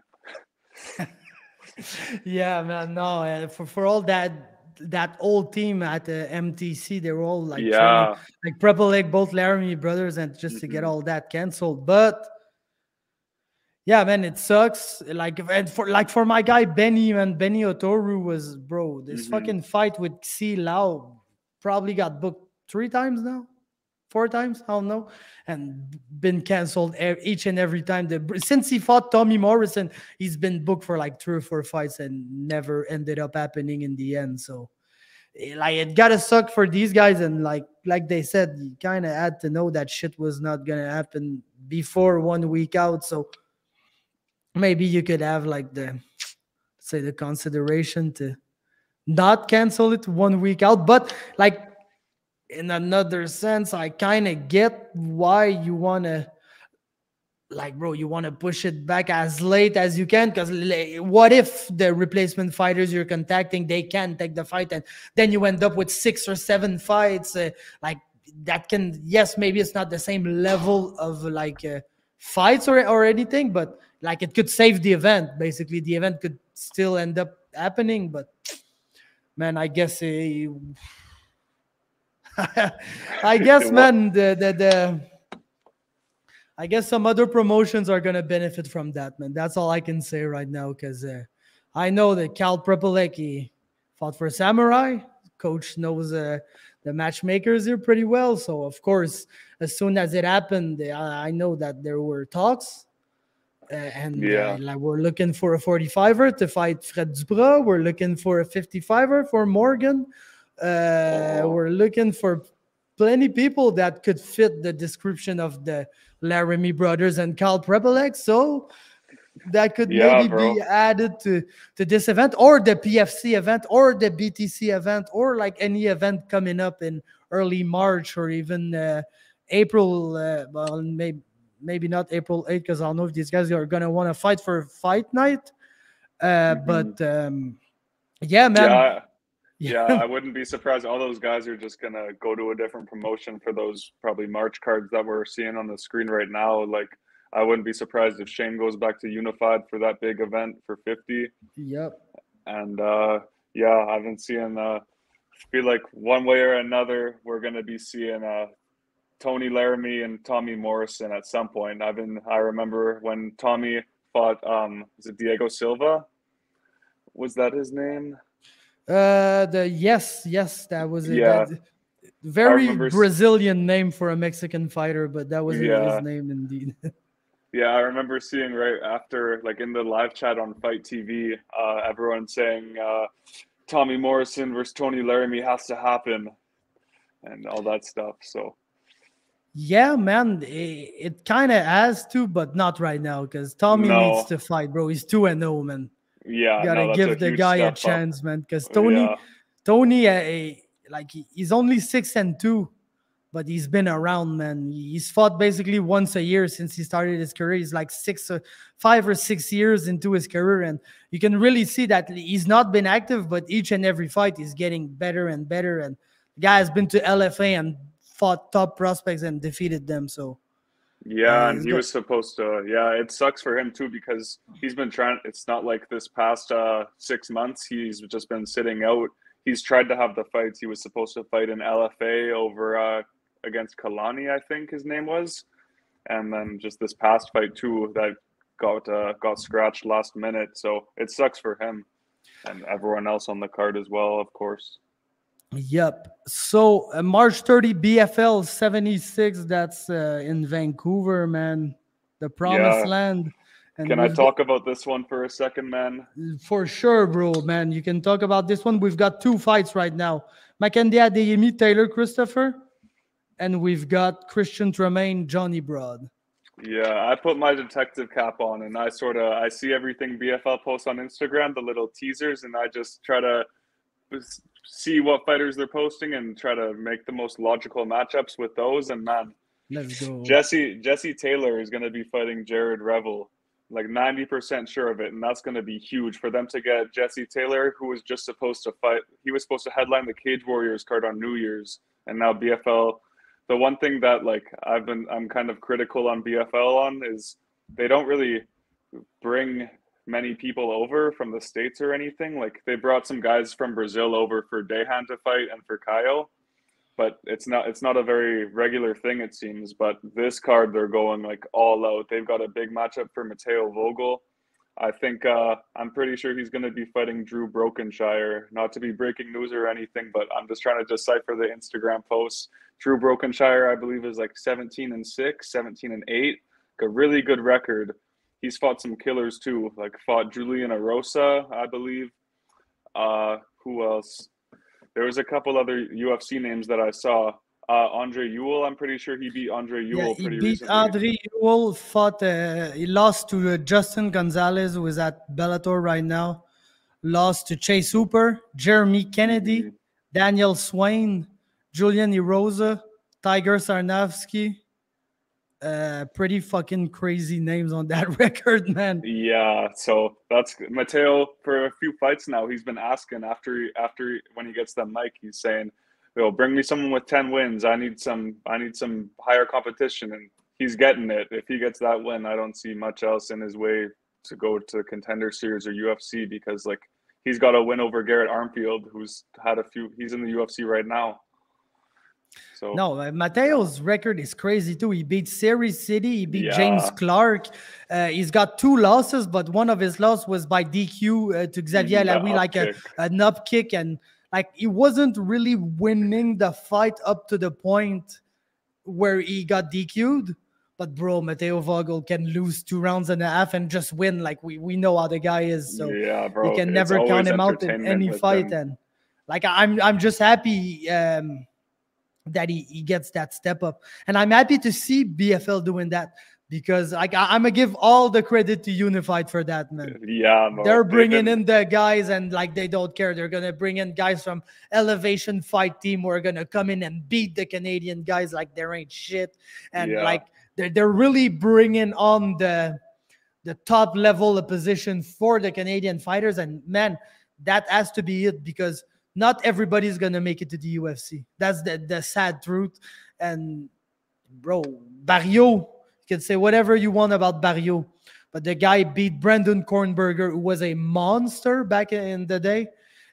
Yeah, man. No, for all that old team at the MTC, they were all like training, like Prepolek, both Laramie brothers, and just to get all that canceled. But yeah, man, it sucks. And for my guy Benny Otoru was, bro, this fucking fight with Xi Lao probably got booked 3 times now. 4 times, I don't know, and been canceled each and every time. Since he fought Tommy Morrison, he's been booked for like 3 or 4 fights and never ended up happening in the end. So, like, it gotta suck for these guys. And like they said, you kind of had to know that shit was not gonna happen before 1 week out. So maybe you could have like the consideration to not cancel it 1 week out, but like, in another sense, I kind of get why you want to, like, bro, you want to push it back as late as you can, because what if the replacement fighters you're contacting, they can't take the fight, and then you end up with 6 or 7 fights, like that can, yes, maybe it's not the same level of like fights or anything, but like it could save the event. Basically, the event could still end up happening, but man, I guess I guess, man, I guess some other promotions are gonna benefit from that, man. That's all I can say right now, because I know that Cal Prepolek, he fought for Samurai. Coach knows the matchmakers here pretty well, so of course, as soon as it happened, I know that there were talks. Like we're looking for a 45er to fight Fred Dubras. We're looking for a 55er for Morgan. We're looking for plenty people that could fit the description of the Laramie brothers and Carl Prepolek. So that could maybe be added to this event, or the PFC event, or the BTC event, or like any event coming up in early March, or even April. Well, maybe not April 8th, because I don't know if these guys are going to want to fight for fight night. But yeah, man. Yeah, I wouldn't be surprised. All those guys are just going to go to a different promotion for those probably March cards that we're seeing on the screen right now. Like, I wouldn't be surprised if Shane goes back to Unified for that big event for 50. Yep. And I've been seeing, feel like one way or another, we're going to be seeing Tony Laramie and Tommy Morrison at some point. I remember when Tommy fought, is it Diego Silva? Was that his name? Yes, that was it. Very Brazilian name for a Mexican fighter, but that was his name indeed. Yeah, I remember seeing right after, like in the live chat on Fight TV, everyone saying Tommy Morrison versus Tony Laramie has to happen, and all that stuff. So yeah, man, it kind of has to, but not right now, because Tommy needs to fight, bro. He's 2-0, man. Yeah, gotta give the guy a chance, man. Because Tony, like he's only 6-2, but he's been around, man. He's fought basically once a year since he started his career. He's like 5 or 6 years into his career, and you can really see that he's not been active, but each and every fight he's getting better and better. And the guy has been to LFA and fought top prospects and defeated them. So. Yeah, and he was supposed to. Yeah, it sucks for him too, because he's been trying. It's not like this past 6 months he's just been sitting out. He's tried to have the fights. He was supposed to fight in LFA over against Kalani, I think his name was, and then just this past fight too that got scratched last minute. So it sucks for him. And everyone else on the card as well, of course. Yep. So March 30, BFL 76. That's in Vancouver, man, the promised Yeah. land. And Can I talk about this one for a second, man? For sure, bro, man. You can talk about this one. We've got 2 fights right now. Mackenzie Adeyemi, Taylor Christopher, and we've got Christian Tremaine, Johnny Broad. Yeah, I put my detective cap on, and I see everything BFL posts on Instagram, the little teasers, and I just try to see what fighters they're posting and try to make the most logical matchups with those. And man, let's go. Jesse Taylor is going to be fighting Jared Revel, like 90% sure of it, and that's going to be huge for them to get Jesse Taylor, who was just supposed to fight. He was supposed to headline the Cage Warriors card on New Year's, and now BFL. The one thing that like I'm kind of critical on BFL on is they don't really bring many people over from the States or anything. Like they brought some guys from Brazil over for Dejan to fight and for Caio, but it's not a very regular thing, it seems. But this card, they're going like all out. They've got a big matchup for Matteo Vogel. I think I'm pretty sure he's going to be fighting Drew Brokenshire. Not to be breaking news or anything, but I'm just trying to decipher the Instagram posts. Drew Brokenshire, I believe, is like 17-6, 17-8, a really good record. He's fought some killers too, like fought Julian Arosa, I believe. Who else? There was a couple other UFC names that I saw. Andre Ewell, I'm pretty sure he beat Andre Ewell pretty recently. He beat Andre Ewell, he lost to Justin Gonzalez, who is at Bellator right now. Lost to Chase Hooper, Jeremy Kennedy, Daniel Swain, Julian Erosa, Tiger Sarnavsky. Pretty fucking crazy names on that record, man. Yeah, so that's Matteo for a few fights now. He's been asking after when he gets the mic, he's saying, "Yo, bring me someone with 10 wins. I need some higher competition," and he's getting it. If he gets that win, I don't see much else in his way to go to Contender Series or UFC, because like he's got a win over Garrett Armfield, who's had a few. He's in the UFC right now. So no, Mateo's record is crazy too. He beat Series City. He beat James Clark. He's got 2 losses, but one of his losses was by DQ to Xavier Laoui, like an up kick, and like he wasn't really winning the fight up to the point where he got DQ'd. But bro, Matteo Vogel can lose 2 rounds and a half and just win. Like we know how the guy is, so yeah, bro, you can never count him out in any fight. And like I'm just happy that he gets that step up, and I'm happy to see BFL doing that, because like I'm gonna give all the credit to Unified for that, man. Yeah, bro. They're bringing in the guys, and like they don't care. They're gonna bring in guys from Elevation Fight Team who are gonna come in and beat the Canadian guys like there ain't shit, and like they're really bringing on the top level of position for the Canadian fighters, and man, that has to be it, because not everybody's gonna make it to the UFC. That's the sad truth. And bro, Barrio, you can say whatever you want about Barrio, but the guy beat Brandon Kornberger, who was a monster back in the day,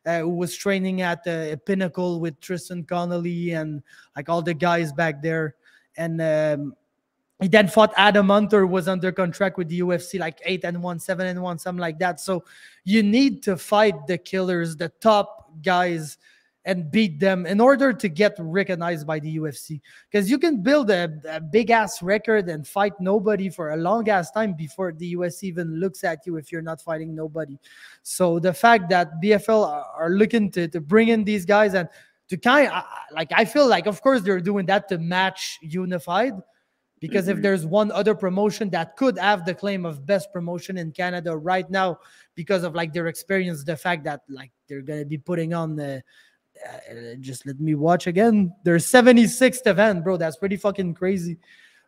who was training at the Pinnacle with Tristan Connolly and like all the guys back there. And he then fought Adam Hunter, was under contract with the UFC, like 8-1, 7-1, something like that. So you need to fight the killers, the top guys, and beat them in order to get recognized by the UFC. Because you can build a big-ass record and fight nobody for a long-ass time before the UFC even looks at you if you're not fighting nobody. So the fact that BFL are looking to bring in these guys and to kind of, like, I feel like, of course, they're doing that to match Unified. Because if there's one other promotion that could have the claim of best promotion in Canada right now, because of like their experience, the fact that like they're going to be putting on the, just let me watch again, their 76th event, bro. That's pretty fucking crazy.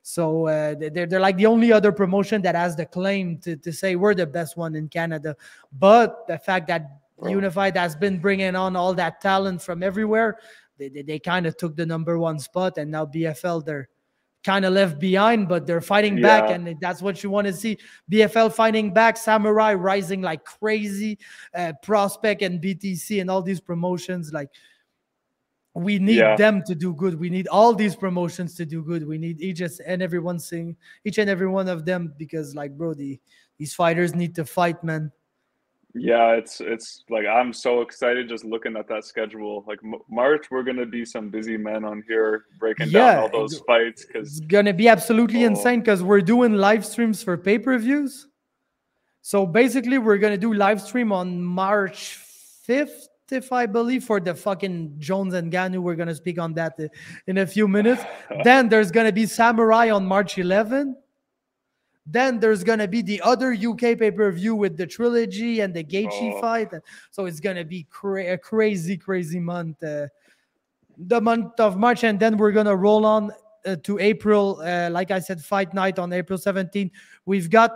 So they're like the only other promotion that has the claim to say we're the best one in Canada. But the fact that Unified has been bringing on all that talent from everywhere, they kind of took the #1 spot, and now BFL, they're kind of left behind, but they're fighting back, and that's what you want to see. BFL fighting back, Samurai rising like crazy, Prospect and BTC and all these promotions. Like we need them to do good. We need all these promotions to do good. We need each and every one of them, because like, bro, these fighters need to fight, man. Yeah, it's like I'm so excited just looking at that schedule. Like March, we're gonna be some busy men on here breaking down Yeah, all those fights it's because gonna be absolutely oh, insane because we're doing live streams for pay-per-views. So basically, we're gonna do live stream on March 5th, if I believe, for the fucking Jones and Ngannou. We're gonna speak on that in a few minutes. Then there's gonna be Samurai on March 11th. Then there's gonna be the other UK pay-per-view with the trilogy and the Gaethje oh, fight. So it's gonna be a crazy, crazy month. The month of March, and then we're gonna roll on to April. Like I said, fight night on April 17th. We've got,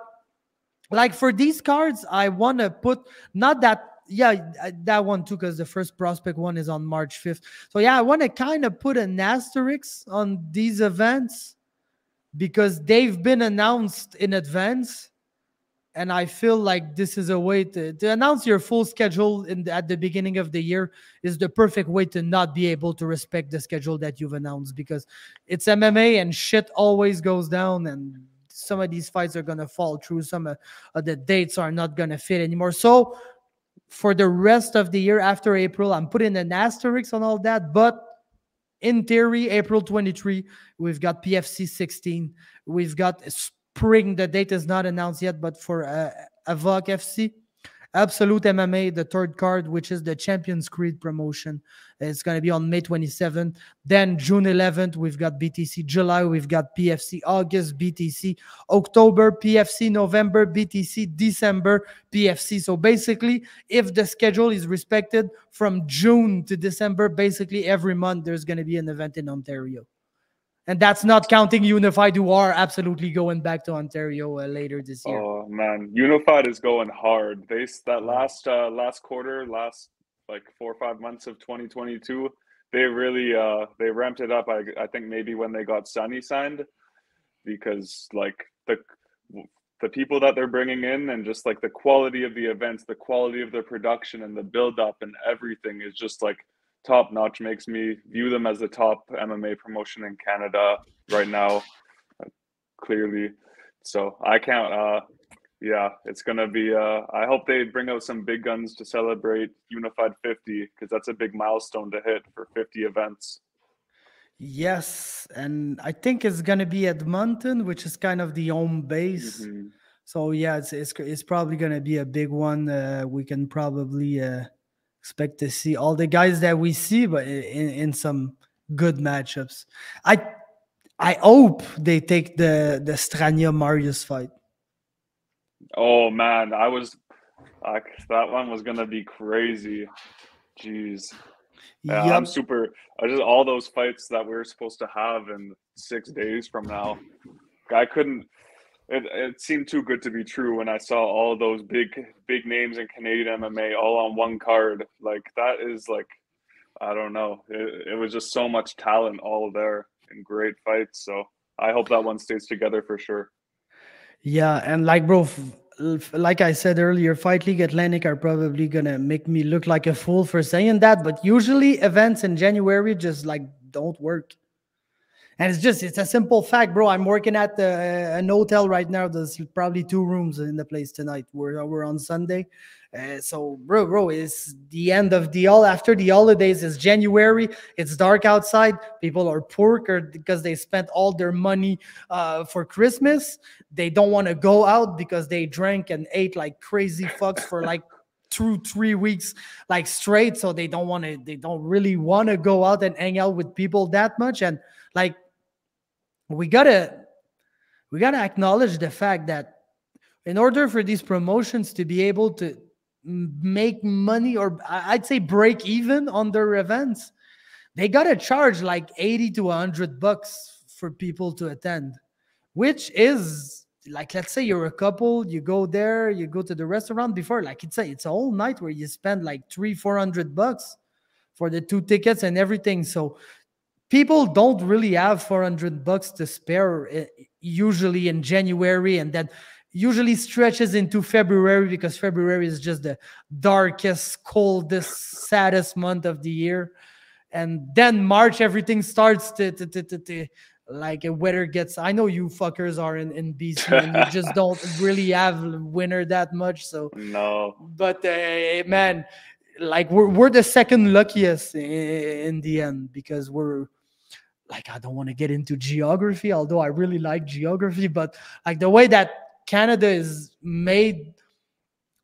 like, for these cards, I want to put, not that, yeah, that one too, because the first prospect one is on March 5th. So yeah, I want to kind of put an asterisk on these events because they've been announced in advance. And I feel like this is a way to announce your full schedule at the beginning of the year is the perfect way to not be able to respect the schedule that you've announced, because it's MMA and shit always goes down, and some of these fights are going to fall through. Some of the dates are not going to fit anymore. So for the rest of the year after April, I'm putting an asterisk on all that. But in theory, April 23, we've got PFC 16. We've got spring. The date is not announced yet, but for Avok FC, Absolute MMA, the third card, which is the Champions Creed promotion. It's going to be on May 27th. Then June 11th, we've got BTC. July, we've got PFC. August, BTC. October, PFC. November, BTC. December, PFC. So basically, if the schedule is respected from June to December, basically every month there's going to be an event in Ontario. And that's not counting Unified, who are absolutely going back to Ontario later this year. oh man, Unified is going hard. That last quarter, last like 4 or 5 months of 2022, they really they ramped it up. I think maybe when they got Sunny signed, because like the people that they're bringing in and just like the quality of the events, the quality of their production and the build up and everything is just like top notch. Makes me view them as the top MMA promotion in Canada right now, clearly. So I can't yeah, it's gonna be I hope they bring out some big guns to celebrate Unified 50, because that's a big milestone to hit for 50 events. Yes, and I think it's gonna be Edmonton, which is kind of the home base. Mm-hmm. So yeah, it's probably gonna be a big one. We can probably expect to see all the guys that we see, but in some good matchups. I hope they take the Strania Marius fight. Oh man, I was like, that one was gonna be crazy. Jeez. Yeah, I'm Yep. super. I just all those fights that we were supposed to have in 6 days from now. I couldn't. It seemed too good to be true when I saw all those big names in Canadian MMA all on one card. Like that is like, I don't know. It was just so much talent all there and great fights. So I hope that one stays together for sure. Yeah, and like, bro, like I said earlier, Fight League Atlantic are probably gonna make me look like a fool for saying that, but usually events in January just like don't work. And it's a simple fact, bro. I'm working at an hotel right now. There's probably 2 rooms in the place tonight. We're on Sunday. So, bro, it's the end of after the holidays. It's January. It's dark outside. People are poor because they spent all their money for Christmas. They don't want to go out because they drank and ate like crazy fucks for like 2-3 weeks like straight. So they don't really want to go out and hang out with people that much. And like, we gotta acknowledge the fact that in order for these promotions to be able to make money, or I'd say break even on their events, they gotta charge like $80 to $100 for people to attend, which is like, let's say you're a couple, you go there, you go to the restaurant before, like it's a whole night where you spend like $300-400 for the 2 tickets and everything. So people don't really have $400 to spare usually in January, and that usually stretches into February, because February is just the darkest, coldest, saddest month of the year. And then March, everything starts to like a weather gets. I know you fuckers are in BC and you just don't really have winter that much. So, No. but man, like we're the second luckiest in the end, because we're like, I don't want to get into geography, although I really like geography, but like the way that Canada is made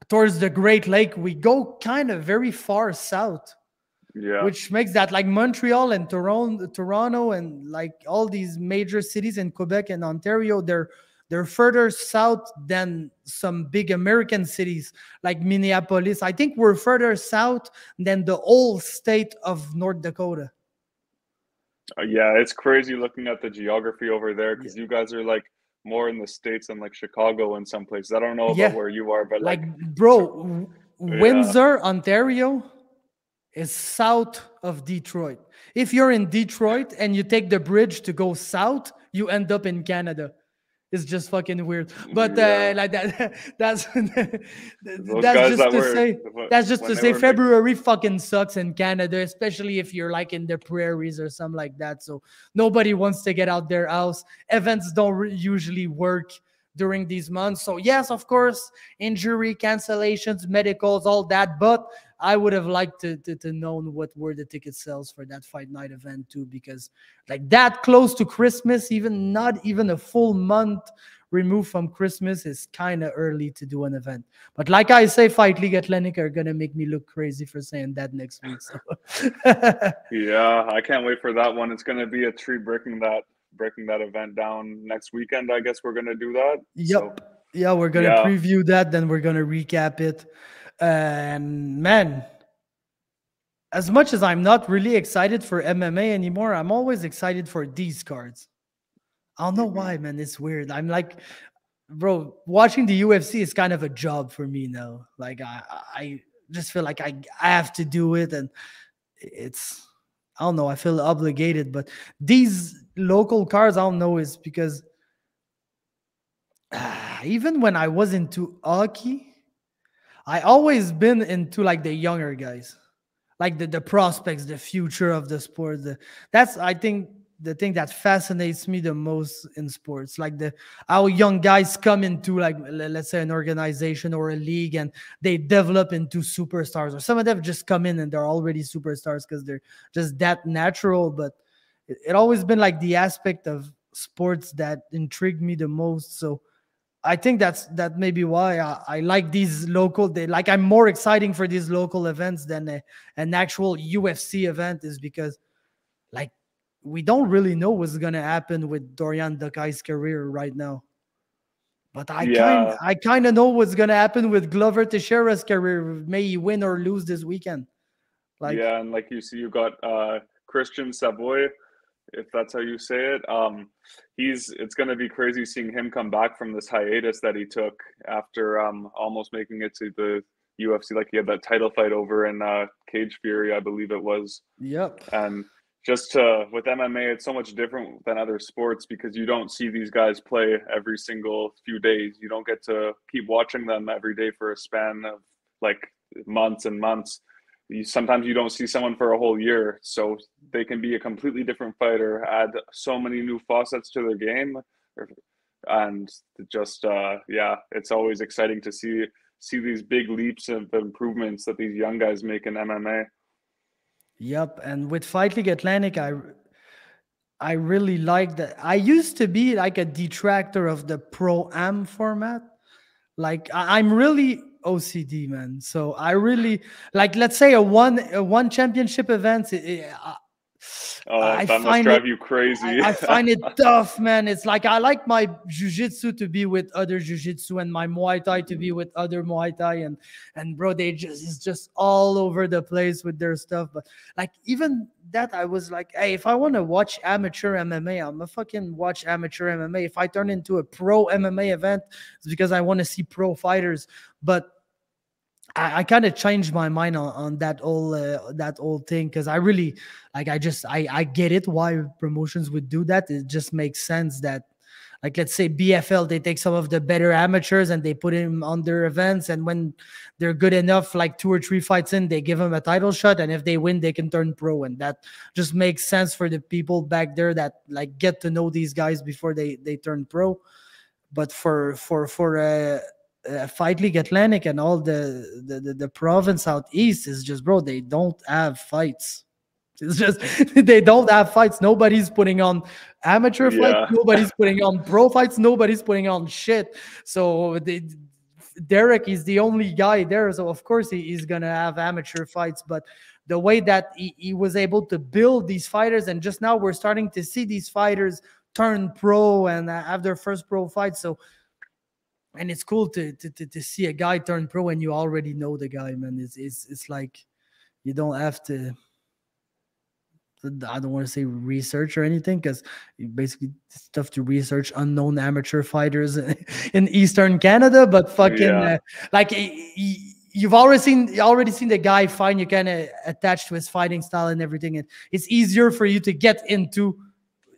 towards the Great Lake, we go kind of very far south, Yeah. which makes that like Montreal and Toronto and like all these major cities in Quebec and Ontario, they're further south than some big American cities like Minneapolis. I think we're further south than the whole state of North Dakota. Yeah, it's crazy looking at the geography over there, because you guys are like more in the States than like Chicago in some places. I don't know about where you are, but like bro, Windsor, Ontario is south of Detroit. If you're in Detroit and you take the bridge to go south, you end up in Canada. It's just fucking weird. But like that, that's just to say February fucking sucks in Canada, especially if you're like in the prairies or something like that. So nobody wants to get out their house. Events don't usually work during these months. So yes, of course, injury, cancellations, medicals, all that. But I would have liked to known what were the ticket sales for that fight night event too, because like that close to Christmas, even not even a full month removed from Christmas, is kind of early to do an event. But like I say, Fight League Atlantic are gonna make me look crazy for saying that next week. So. Yeah, I can't wait for that one. It's gonna be a treat breaking that event down next weekend. I guess we're gonna do that. Yep. So, yeah, we're gonna preview that, then we're gonna recap it. And man, as much as I'm not really excited for MMA anymore, I'm always excited for these cards. I don't know why, man. It's weird. I'm like, bro, watching the UFC is kind of a job for me now. Like I just feel like I have to do it, and it's, I don't know, I feel obligated. But these local cards, I don't know, is because even when I was into hockey, I always been into like the younger guys, like the prospects, the future of the sport. That's, I think, the thing that fascinates me the most in sports, like how young guys come into, like, let's say an organization or a league, and they develop into superstars, or some of them just come in and they're already superstars because they're just that natural. But it always been like the aspect of sports that intrigued me the most. So I think that may be why I like these local. Like, I'm more exciting for these local events than an actual UFC event, is because like we don't really know what's gonna happen with Dorian Dakai's career right now. But I kind of know what's gonna happen with Glover Teixeira's career. May he win or lose this weekend. Like, yeah, and like you see, you got Christian Savoy, if that's how you say it. It's going to be crazy seeing him come back from this hiatus that he took after almost making it to the UFC. Like, he had that title fight over in Cage Fury, I believe it was. Yep. And just with MMA, it's so much different than other sports because you don't see these guys play every single few days. You don't get to keep watching them every day for a span of like months and months. Sometimes you don't see someone for a whole year, so they can be a completely different fighter, add so many new facets to their game, and just it's always exciting to see these big leaps of improvements that these young guys make in MMA. Yep, and with Fight League Atlantic, I really like that. I used to be like a detractor of the Pro-Am format. Like, I'm really OCD, man. So I really like, let's say a one championship event. That must drive you crazy. I find it tough, man. It's like, I like my jiu-jitsu to be with other jiu-jitsu and my Muay Thai to be with other Muay Thai, and bro, it's just all over the place with their stuff. But like, even that, I was like, hey, if I want to watch amateur MMA, I'm gonna fucking watch amateur MMA. If I turn into a pro MMA event, it's because I want to see pro fighters. But I kind of changed my mind on that whole thing, because I really like, I get it why promotions would do that. It just makes sense that like let's say BFL, they take some of the better amateurs and they put him on their events, and when they're good enough, like 2 or 3 fights in, they give them a title shot, and if they win, they can turn pro, and that just makes sense for the people back there that like get to know these guys before they turn pro. But for Fight League Atlantic and all the province out east is just, bro, they don't have fights. It's just they don't have fights. Nobody's putting on amateur fights. Nobody's putting on pro fights. Nobody's putting on shit. So Derek is the only guy there. So of course he's gonna have amateur fights. But the way that he was able to build these fighters, and just now we're starting to see these fighters turn pro and have their first pro fight. So, and it's cool to see a guy turn pro and you already know the guy, man. It's like you don't have to. I don't want to say research or anything, because basically it's tough to research unknown amateur fighters in Eastern Canada. But fucking like you've already seen the guy fight. You kind of attached to his fighting style and everything, and it's easier for you to get into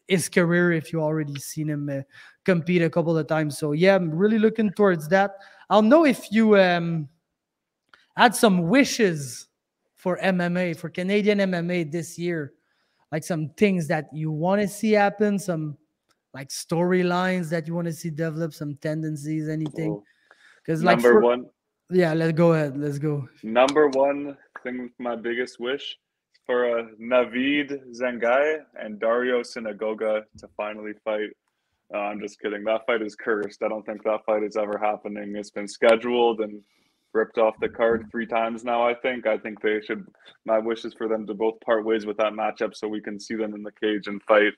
his career if you already seen him compete a couple of times. So yeah, I'm really looking towards that. I'll know if you had some wishes for MMA, for Canadian MMA this year. Like some things that you want to see happen, some like storylines that you want to see develop, some tendencies, anything. Because like number one, let's go ahead. Let's go. Number one thing, my biggest wish for Navid Zengai and Dario Sinagoga to finally fight. I'm just kidding. That fight is cursed. I don't think that fight is ever happening. It's been scheduled and ripped off the card 3 times now, I think. I think they should. My wish is for them to both part ways with that matchup so we can see them in the cage and fight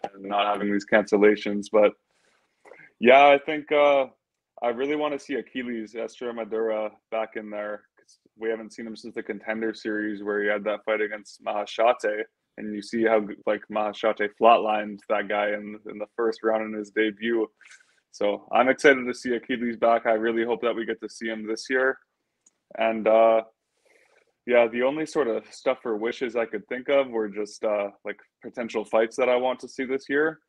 and not having these cancellations. But yeah, I think I really want to see Achilles Estremadura back in there. We haven't seen him since the Contender Series where he had that fight against Mahashate. And you see how like Mahashate flatlined that guy in the first round in his debut. So I'm excited to see Achilles back. I really hope that we get to see him this year. And yeah, the only sort of stuff for wishes I could think of were just like potential fights that I want to see this year.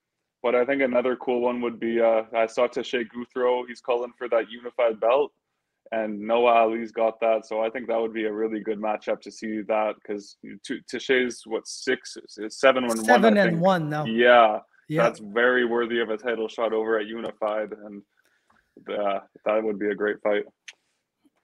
But I think another cool one would be I saw Teshay Guthro. He's calling for that unified belt. And Noah Ali's got that. So I think that would be a really good matchup to see that, because Teshay's what, 7-1 7-1 now. Yeah. That's very worthy of a title shot over at Unified, and that would be a great fight.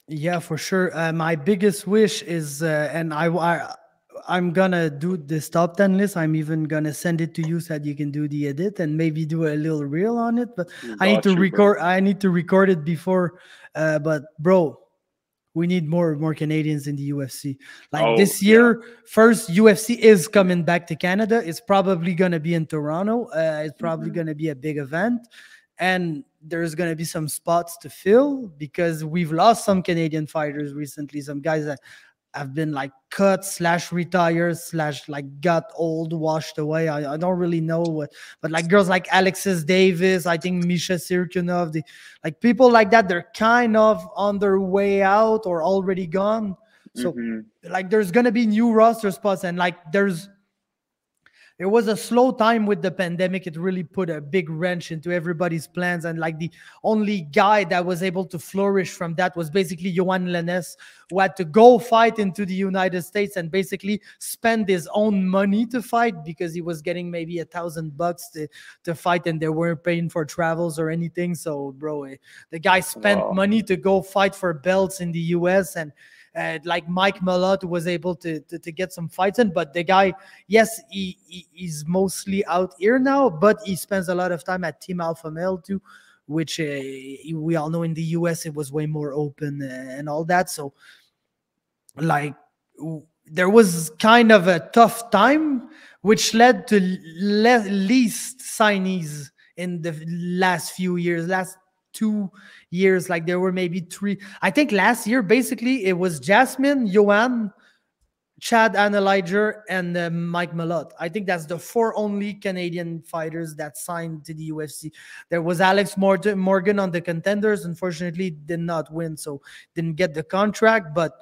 Yeah, for sure. My biggest wish is, and I'm gonna do this top 10 list. I'm even gonna send it to you so that you can do the edit and maybe do a little reel on it. But I need to record. I need to record it before. But bro, we need more Canadians in the UFC. Like this year, first UFC is coming back to Canada. It's probably going to be in Toronto. It's probably going to be a big event. And there's going to be some spots to fill because we've lost some Canadian fighters recently. Some guys that have been like cut / retired / like got old, washed away. I don't really know what, but like girls like Alexis Davis, I think Misha Sirkunov, like people like that, they're kind of on their way out or already gone. So like there's gonna be new roster spots, and like there was a slow time with the pandemic. It really put a big wrench into everybody's plans. And like the only guy that was able to flourish from that was basically Yohan Lennes, who had to go fight into the United States and basically spend his own money to fight because he was getting maybe $1,000 to fight and they weren't paying for travels or anything. So, bro, the guy spent money to go fight for belts in the US, and like Mike Malott was able to get some fights in, but the guy, yes, he's mostly out here now, but he spends a lot of time at Team Alpha Male too, which we all know in the US it was way more open and all that. So like there was kind of a tough time, which led to least signees in the last few years, last 2 years. Like there were maybe 3. I think last year basically it was Jasmine, Yohan, Chad Analiger, and Mike Malott. I think that's the 4 only Canadian fighters that signed to the UFC. There was Alex Morgan on the Contenders. Unfortunately, did not win, so didn't get the contract. But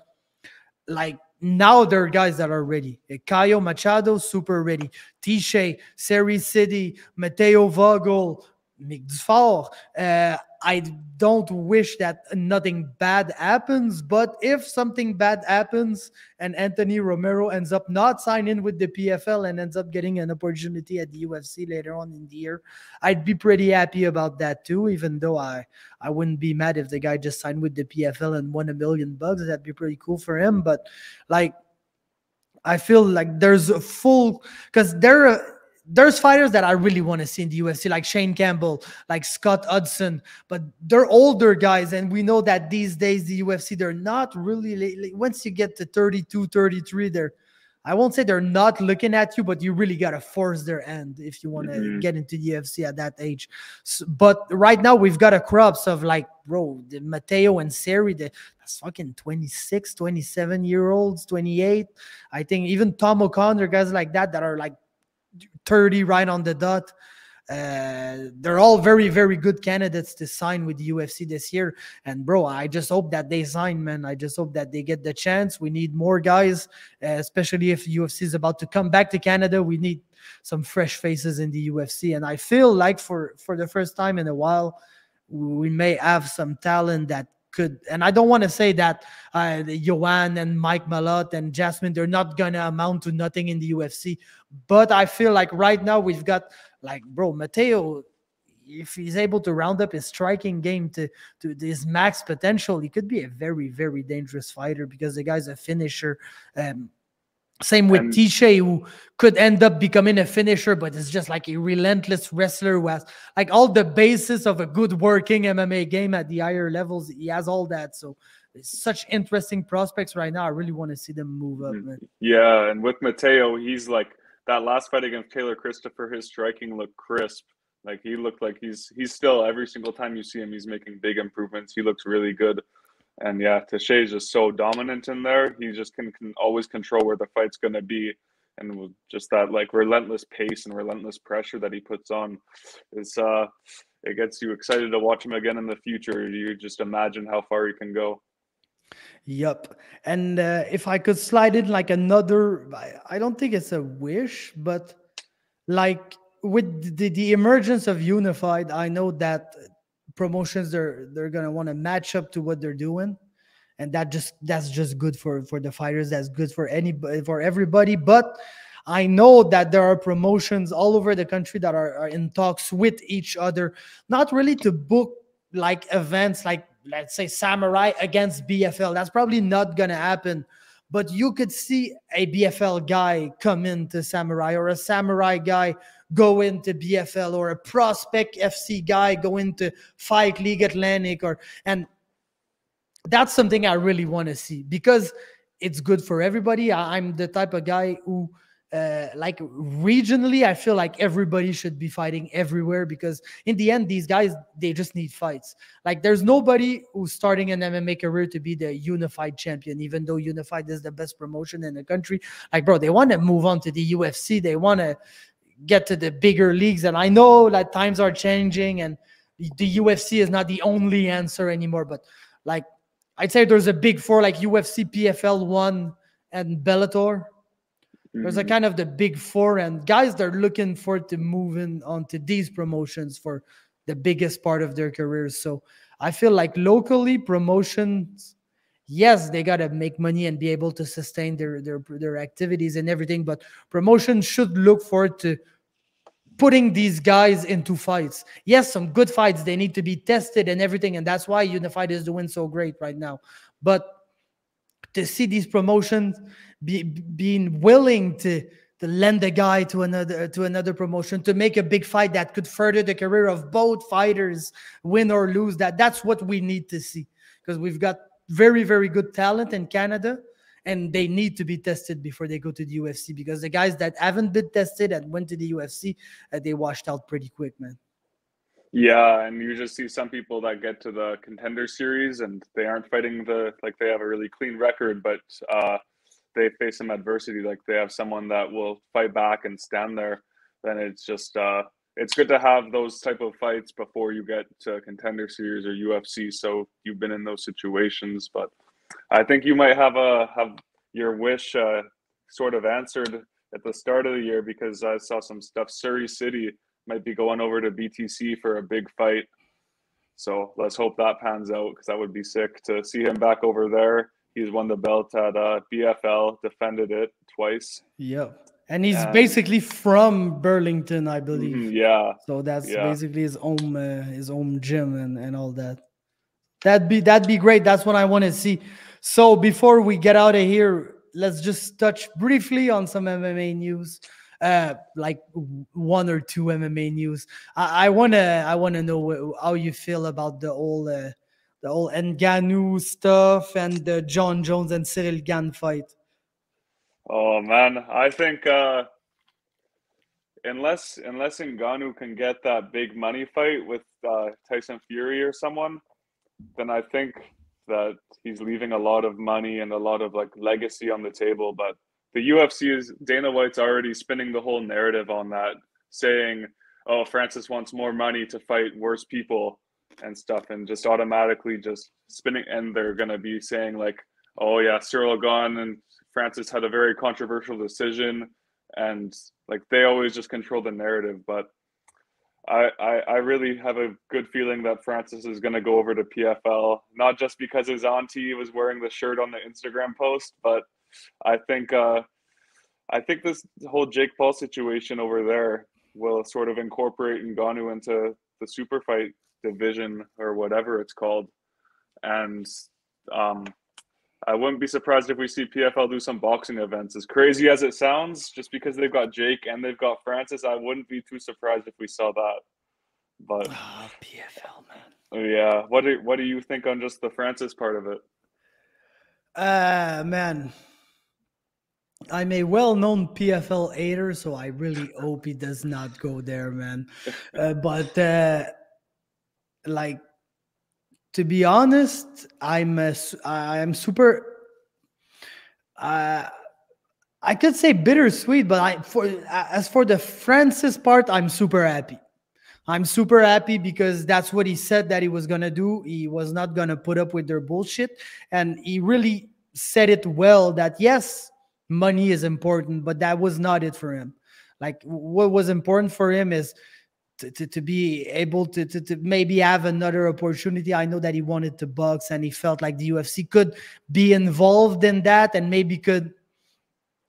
like now there are guys that are ready. Caio Machado, super ready. Tishay, Seri City, Mateo Vogel, make du fort. I don't wish that nothing bad happens, but if something bad happens and Anthony Romero ends up not signing with the PFL and ends up getting an opportunity at the UFC later on in the year, I'd be pretty happy about that too, even though I wouldn't be mad if the guy just signed with the PFL and won $1 million. That'd be pretty cool for him. But like, I feel like there's a full, because there's fighters that I really want to see in the UFC, like Shane Campbell, like Scott Hudson, but they're older guys, and we know that these days the UFC, they're not really, once you get to 32, 33, I won't say they're not looking at you, but you really got to force their hand if you want to get into the UFC at that age. So, but right now we've got a crops of like, bro, the Mateo and Ciryl, that's fucking 26, 27-year-olds, 28. I think even Tom O'Connor, guys like that are like 30 right on the dot. They're all very, very good candidates to sign with the UFC this year. And bro, I just hope that they sign, man. I just hope that they get the chance. We need more guys, especially if UFC is about to come back to Canada. We need some fresh faces in the UFC. And I feel like for the first time in a while, we may have some talent that could, and I don't want to say that Joanne and Mike Malott and Jasmine, they're not gonna amount to nothing in the UFC, but I feel like right now we've got, like, bro, Mateo, if he's able to round up his striking game to his max potential, he could be a very, very dangerous fighter because the guy's a finisher. Same with Tisha, who could end up becoming a finisher, but it's just like a relentless wrestler who has like all the basis of a good working MMA game at the higher levels. He has all that. So it's such interesting prospects right now. I really want to see them move up, man. Yeah, and with Mateo, he's like that last fight against Taylor Christopher, his striking looked crisp. Like he looked like he's still, every single time you see him, he's making big improvements. He looks really good. And yeah, Tisha is just so dominant in there. He just can always control where the fight's going to be. And just that like relentless pace and relentless pressure that he puts on is it gets you excited to watch him again in the future. You just imagine how far he can go. Yup. And if I could slide in like another, I don't think it's a wish, but like with the emergence of Unified, I know that promotions, they're gonna want to match up to what they're doing, and that's just good for the fighters. That's good for anybody, for everybody. But I know that there are promotions all over the country that are in talks with each other, not really to book like events like, let's say, Samurai against BFL. That's probably not gonna happen. But you could see a BFL guy come into Samurai, or a Samurai guy go into BFL, or a Prospect FC guy go into Fight League Atlantic, and that's something I really want to see because it's good for everybody. I'm the type of guy who, like, regionally, I feel like everybody should be fighting everywhere because in the end, these guys, they just need fights. Like, there's nobody who's starting an MMA career to be the Unified champion, even though Unified is the best promotion in the country. Like, bro, they want to move on to the UFC. They want to get to the bigger leagues. And I know that times are changing and the UFC is not the only answer anymore. But, like, I'd say there's a big four, like UFC, PFL 1, and Bellator. There's a kind of the big four, and guys, they're looking forward to moving on to these promotions for the biggest part of their careers. So I feel like locally, promotions, yes, they got to make money and be able to sustain their activities and everything, but promotions should look forward to putting these guys into fights. Yes, some good fights, they need to be tested and everything, and that's why Unified is doing so great right now. But to see these promotions being willing to lend a guy to another promotion to make a big fight that could further the career of both fighters, win or lose, that's what we need to see, because we've got very, very good talent in Canada, and they need to be tested before they go to the UFC, because the guys that haven't been tested and went to the UFC, they washed out pretty quick, man. Yeah, and you just see some people that get to the Contender Series and they aren't fighting they have a really clean record, but they face some adversity, like they have someone that will fight back and stand there. Then it's just it's good to have those type of fights before you get to Contender Series or UFC, so you've been in those situations. But I think you might have your wish sort of answered at the start of the year, because I saw some stuff. Surrey City, might be going over to BTC for a big fight. So let's hope that pans out, because that would be sick to see him back over there. He's won the belt at BFL, defended it twice. Yep. And he's basically from Burlington, I believe. Yeah. So that's basically his home gym and all that. That'd be great. That's what I want to see. So before we get out of here, let's just touch briefly on some MMA news. Like 1 or 2 MMA news. I wanna know how you feel about the whole Ngannou stuff and the Jon Jones and Ciryl Gane fight. Oh man, I think unless Ngannou can get that big money fight with Tyson Fury or someone, then I think that he's leaving a lot of money and a lot of like legacy on the table. But the UFC is, Dana White's already spinning the whole narrative on that, saying, "Oh, Francis wants more money to fight worse people and stuff," and just automatically just spinning. And they're gonna be saying like, "Oh yeah, Ciryl Gane and Francis had a very controversial decision," and like they always just control the narrative. But I really have a good feeling that Francis is going to go over to PFL, not just because his auntie was wearing the shirt on the Instagram post, but I think this whole Jake Paul situation over there will sort of incorporate Ngannou into the super fight division or whatever it's called, and I wouldn't be surprised if we see PFL do some boxing events. As crazy as it sounds, just because they've got Jake and they've got Francis, I wouldn't be too surprised if we saw that. But PFL, man. Yeah, what do you think on just the Francis part of it? Man, I'm a well-known PFL hater, so I really hope he does not go there, man. But like, to be honest, I'm super. I could say bittersweet, but as for the Francis part, I'm super happy. I'm super happy because that's what he said that he was gonna do. He was not gonna put up with their bullshit, and he really said it well. That yes, money is important, but that was not it for him. Like what was important for him is to be able to maybe have another opportunity. I know that he wanted to box and he felt like the UFC could be involved in that and maybe could,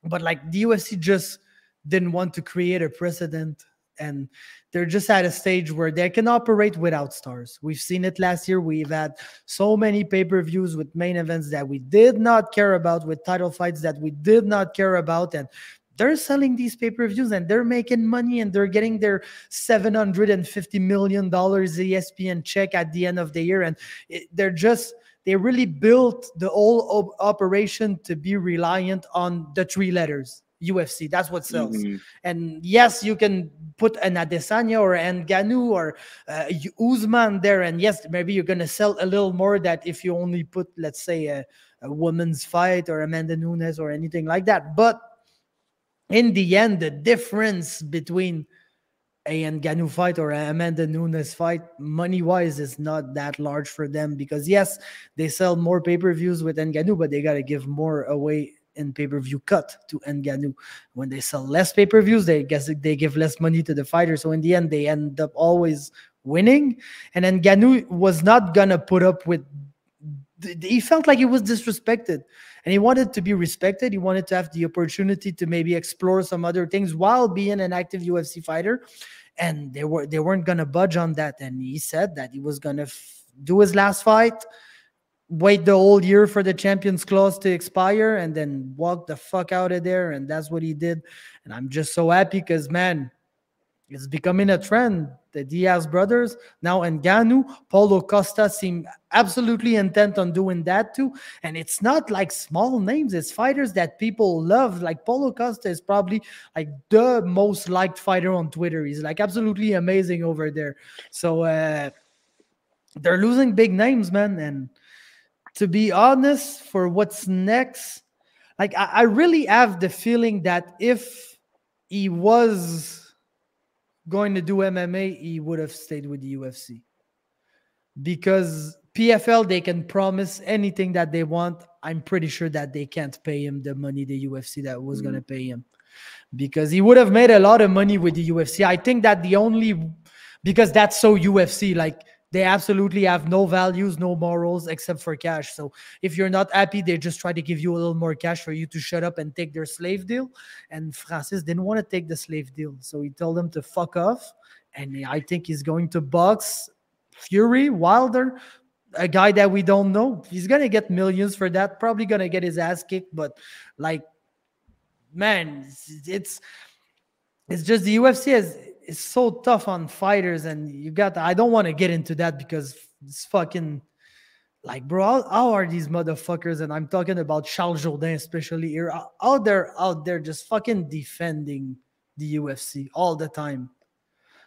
but like the UFC just didn't want to create a precedent, and they're just at a stage where they can operate without stars. We've seen it last year. We've had so many pay-per-views with main events that we did not care about, with title fights that we did not care about, and they're selling these pay-per-views and they're making money and they're getting their $750 million ESPN check at the end of the year. And they really built the whole operation to be reliant on the 3 letters. UFC, that's what sells. And yes, you can put an Adesanya or an Ngannou or Usman there, and yes, maybe you're going to sell a little more that if you only put, let's say, a women's fight or Amanda Nunes or anything like that. But in the end, the difference between a Ngannou fight or a Amanda Nunes fight, money-wise, is not that large for them, because yes, they sell more pay-per-views with Ngannou, but they got to give more away in pay-per-view cut to Ngannou. When they sell less pay-per-views, they give less money to the fighter. So in the end, they end up always winning. And Ngannou was not gonna put up with. He felt like he was disrespected, and he wanted to be respected. He wanted to have the opportunity to maybe explore some other things while being an active UFC fighter, and they weren't gonna budge on that. And he said that he was gonna do his last fight, wait the whole year for the Champions Clause to expire, and then walk the fuck out of there. And that's what he did. And I'm just so happy because, man, it's becoming a trend. The Diaz brothers, now Ngannou, Paulo Costa seem absolutely intent on doing that too. And it's not like small names. It's fighters that people love. Like Paulo Costa is probably like the most liked fighter on Twitter. He's like absolutely amazing over there. So they're losing big names, man. And to be honest, for what's next, like I really have the feeling that if he was going to do MMA, he would have stayed with the UFC. Because PFL, they can promise anything that they want. I'm pretty sure that they can't pay him the money the UFC that was going to pay him. because he would have made a lot of money with the UFC. I think that because that's so UFC, like they absolutely have no values, no morals except for cash. So if you're not happy, they just try to give you a little more cash for you to shut up and take their slave deal. And Francis didn't want to take the slave deal. So he told them to fuck off. And I think he's going to box Fury, Wilder, a guy that we don't know. He's going to get millions for that. Probably going to get his ass kicked. But like, man, it's just the UFC is so tough on fighters, and I don't want to get into that because it's fucking like, bro, how are these motherfuckers? And I'm talking about Ciryl Gane especially here, out there just fucking defending the UFC all the time.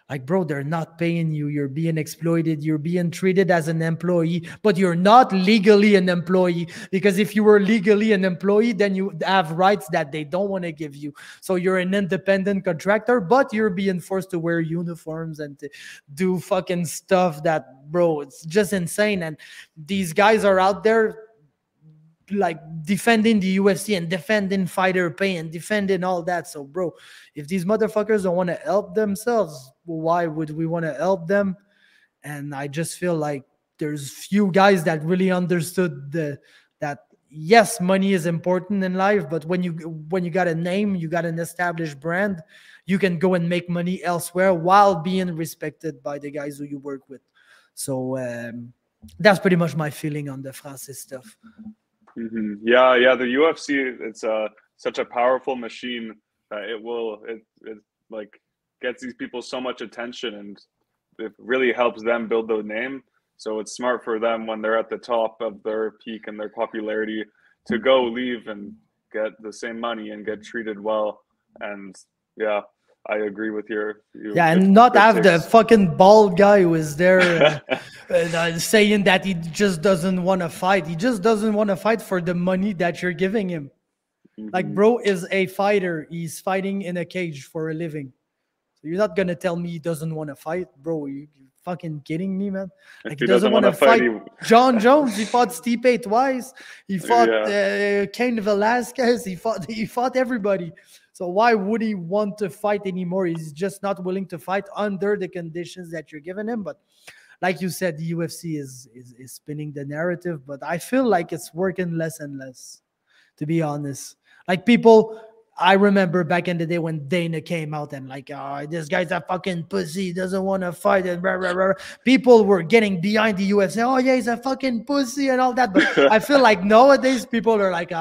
Like, bro, they're not paying you. You're being exploited. You're being treated as an employee, but you're not legally an employee, because if you were legally an employee, then you have rights that they don't want to give you. So you're an independent contractor, but you're being forced to wear uniforms and to do fucking stuff that, bro, it's just insane. And these guys are out there like defending the UFC and defending fighter pay and defending all that. So, bro, if these motherfuckers don't want to help themselves, why would we want to help them? And I just feel like there's few guys that really understood that yes, money is important in life, but when you got a name, you got an established brand, you can go and make money elsewhere while being respected by the guys who you work with. So that's pretty much my feeling on the Francis stuff. Mm-hmm. Yeah. The UFC, it's such a powerful machine that it like gets these people so much attention, and it really helps them build the name. So it's smart for them when they're at the top of their peak and their popularity to go leave and get the same money and get treated well. And yeah, I agree with you. Yeah, and not have the fucking bald guy who is there saying that he just doesn't want to fight. He just doesn't want to fight for the money that you're giving him. Mm-hmm. Like, bro is a fighter. He's fighting in a cage for a living. So you're not going to tell me he doesn't want to fight? Bro, you fucking kidding me, man? Like, he doesn't want to fight. Jon Jones, he fought Stipe twice. He fought Cain Velasquez. He fought everybody. So why would he want to fight anymore? He's just not willing to fight under the conditions that you're giving him. But like you said, the UFC is spinning the narrative, but I feel like it's working less and less, to be honest. Like, people, I remember back in the day when Dana came out and like, oh, this guy's a fucking pussy, he doesn't want to fight, and blah, blah, blah. People were getting behind the UFC. Oh yeah, he's a fucking pussy and all that. But I feel like nowadays people are like,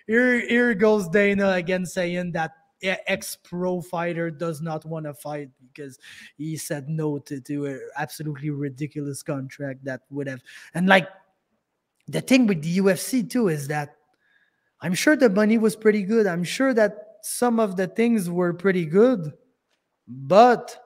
here goes Dana again saying that ex-pro fighter does not want to fight because he said no to an absolutely ridiculous contract that would have. And like, the thing with the UFC too is that I'm sure the money was pretty good. I'm sure that some of the things were pretty good, but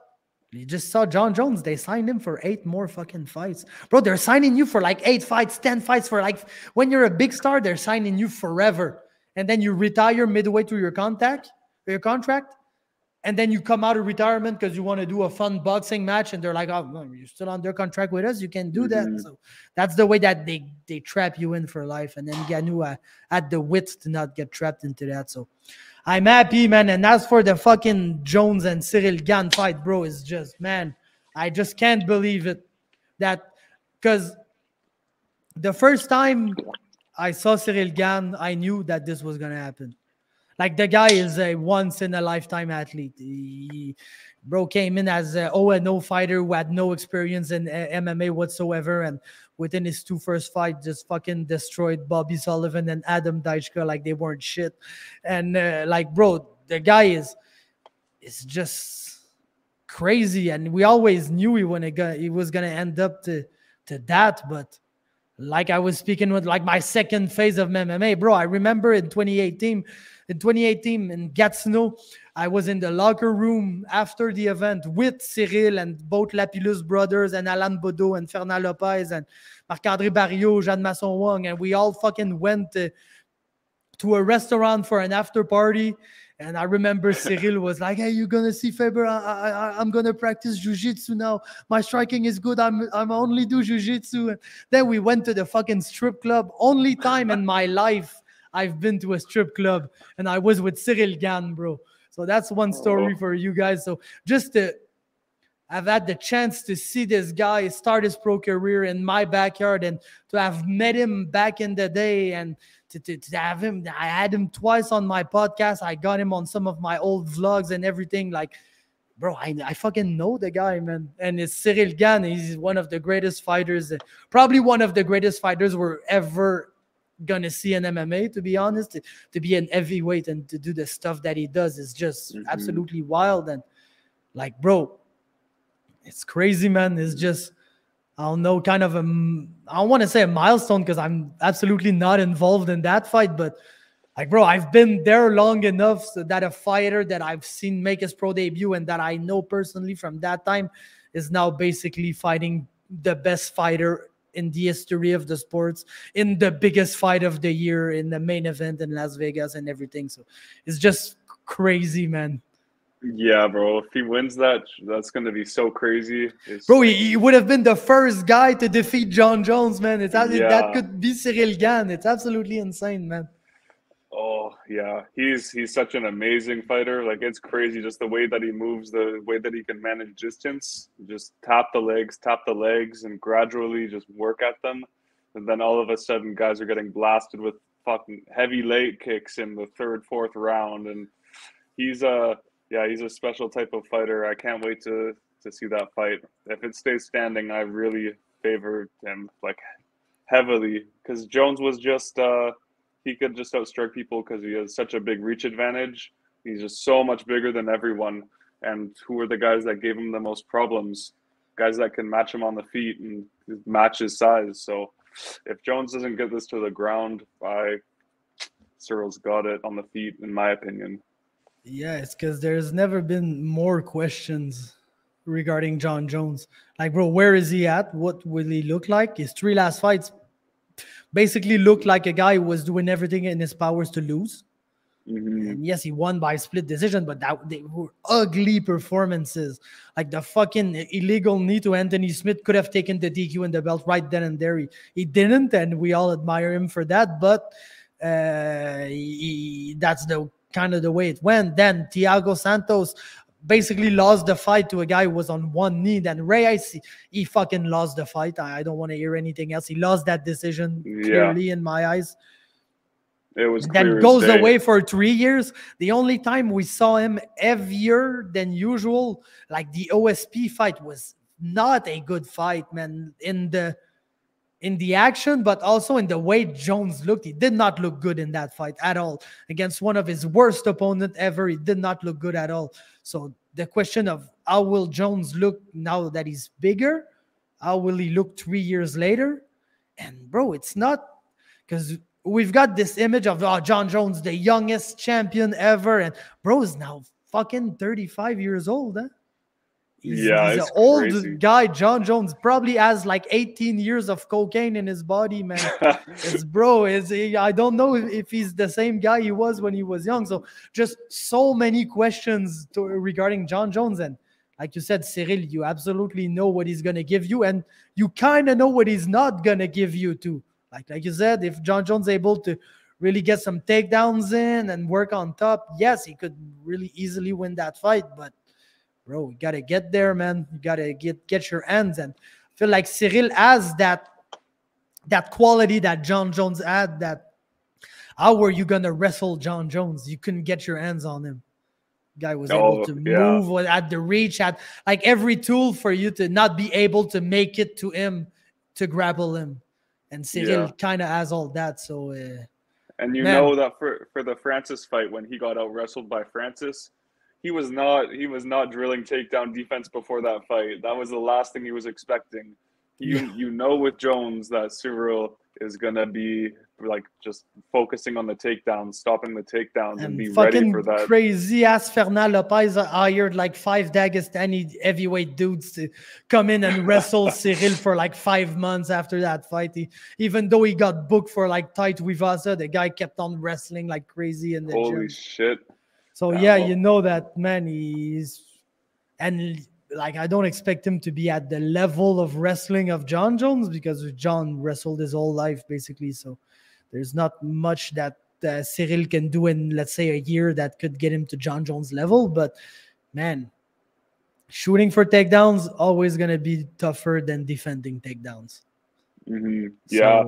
you just saw Jon Jones. They signed him for 8 more fucking fights. Bro, they're signing you for like 8 fights, 10 fights for like, when you're a big star, they're signing you forever. And then you retire midway through your contract, and then you come out of retirement because you want to do a fun boxing match, and they're like, oh, no, you're still under contract with us, you can do that. So that's the way that they trap you in for life. And then Ngannou had the wit to not get trapped into that. So I'm happy, man. And as for the fucking Jones and Ciryl Gane fight, bro, it's just, man, I just can't believe it. That, because the first time I saw Ciryl Gane, I knew that this was going to happen. Like, the guy is a once-in-a-lifetime athlete. Bro came in as an 0-0 fighter who had no experience in MMA whatsoever, and within his 2 first fights, just fucking destroyed Bobby Sullivan and Adam Deichka like they weren't shit. And, like, bro, the guy is just crazy, and we always knew he was going to end up to that, but like I was speaking with, like, my second phase of MMA, bro, I remember in 2018 in Gatineau, I was in the locker room after the event with Ciryl and both Lapillus brothers and Alan Bodo and Fernand Lopez and Marc-André Barriot, Jean Masson Wong, and we all fucking went to a restaurant for an after party. And I remember Ciryl was like, hey, you're going to see Faber? I'm going to practice jiu-jitsu now. My striking is good. I'm only do jiu-jitsu. And then we went to the fucking strip club. Only time in my life I've been to a strip club. And I was with Ciryl Gane, bro. So that's one story for you guys. So just to I've had the chance to see this guy start his pro career in my backyard, and to have met him back in the day, and to have him. I had him twice on my podcast. I got him on some of my old vlogs and everything. Like, bro, I fucking know the guy, man. And it's Ciryl Gane. He's one of the greatest fighters, probably one of the greatest fighters we're ever gonna see in MMA, to be honest. To be an heavyweight and to do the stuff that he does is just absolutely wild. And like, bro, it's crazy, man. It's just, I don't know, kind of I don't want to say a milestone because I'm absolutely not involved in that fight, but like, bro, I've been there long enough so that a fighter that I've seen make his pro debut and that I know personally from that time is now basically fighting the best fighter in the history of the sports, in the biggest fight of the year, in the main event in Las Vegas and everything. So it's just crazy, man. Yeah, bro. If he wins that, that's going to be so crazy. Bro, he would have been the first guy to defeat Jon Jones, man. That could be Ciryl Gane. It's absolutely insane, man. Oh, yeah. He's such an amazing fighter. Like, it's crazy just the way that he moves, the way that he can manage distance. Just tap the legs, and gradually just work at them. And then all of a sudden, guys are getting blasted with fucking heavy leg kicks in the third, fourth round. And he's a special type of fighter. I can't wait to see that fight. If it stays standing, I really favor him, like, heavily. Because Jones was just... he could just outstrike people because he has such a big reach advantage. He's just so much bigger than everyone. And who are the guys that gave him the most problems? Guys that can match him on the feet and match his size. So if Jones doesn't get this to the ground, Cyryl's got it on the feet, in my opinion. Yeah, it's because there's never been more questions regarding Jon Jones. Like, bro, where is he at? What will he look like? His 3 last fights basically looked like a guy who was doing everything in his powers to lose. And yes, he won by split decision, but they were ugly performances. Like the fucking illegal knee to Anthony Smith could have taken the DQ and the belt right then and there. He didn't, and we all admire him for that. But that's the kind of the way it went. Then Thiago Santos basically lost the fight to a guy who was on one knee. Then Reyes, he fucking lost the fight. I don't want to hear anything else. He lost that decision clearly in my eyes. It was then goes away for 3 years. The only time we saw him heavier than usual, like the OSP fight, was not a good fight, man. In the action, but also in the way Jones looked. He did not look good in that fight at all. Against one of his worst opponents ever, he did not look good at all. So the question of how will Jones look now that he's bigger? How will he look 3 years later? And bro, it's not, because we've got this image of Jon Jones, the youngest champion ever, and bro is now fucking 35 years old. Huh? He's an old guy. Jon Jones probably has like 18 years of cocaine in his body, man. I don't know if he's the same guy he was when he was young. So just so many questions regarding Jon Jones. And like you said, Ciryl, you absolutely know what he's going to give you, and you kind of know what he's not going to give you too. Like you said, if Jon Jones is able to really get some takedowns in and work on top, yes, he could really easily win that fight. But bro, you gotta get there, man. You gotta get your hands. And I feel like Ciryl has that quality that Jon Jones had. That how were you gonna wrestle Jon Jones? You couldn't get your hands on him. Guy was able to move at the reach, had like every tool for you to not be able to make it to him, to grapple him. And Ciryl kind of has all that. So, and you know that for the Francis fight, when he got out wrestled by Francis, he was not drilling takedown defense before that fight. That was the last thing he was expecting. You know with Jones that Ciryl is gonna be like just focusing on the takedowns, stopping the takedowns, and be ready for that. Crazy ass Fernand Lopez hired like 5 Dagestani heavyweight dudes to come in and wrestle Ciryl for like 5 months after that fight. Even though he got booked for like tight Vivasa, the guy kept on wrestling like crazy in the gym. Holy shit. So you know that, man, and like I don't expect him to be at the level of wrestling of Jon Jones, because Jon wrestled his whole life basically. So there's not much that Ciryl can do in, let's say, a year that could get him to Jon Jones level. But man, shooting for takedowns always gonna be tougher than defending takedowns. Yeah.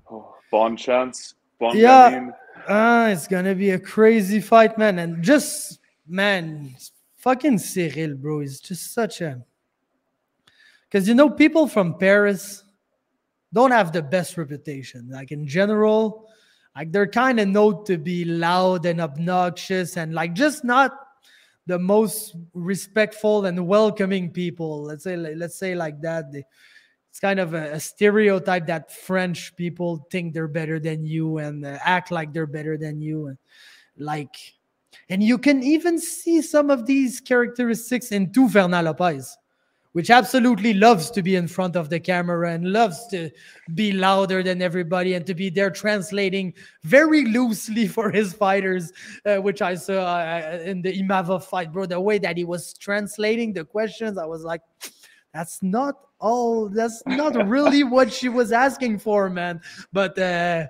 So Bon chance. Bon yeah, gamin. it's gonna be a crazy fight, man. And just man, fucking Ciryl, bro, is just such a, because people from Paris don't have the best reputation. Like in general, like they're kind of known to be loud and obnoxious and like just not the most respectful and welcoming people. Let's say like that. It's kind of a stereotype that French people think they're better than you and act like they're better than you, and like, and you can even see some of these characteristics in Fernand Lopez, which absolutely loves to be in front of the camera and loves to be louder than everybody and to be there translating very loosely for his fighters, which I saw in the Imava fight, bro. The way that he was translating the questions, I was like, that's not really what she was asking for, man. But yeah,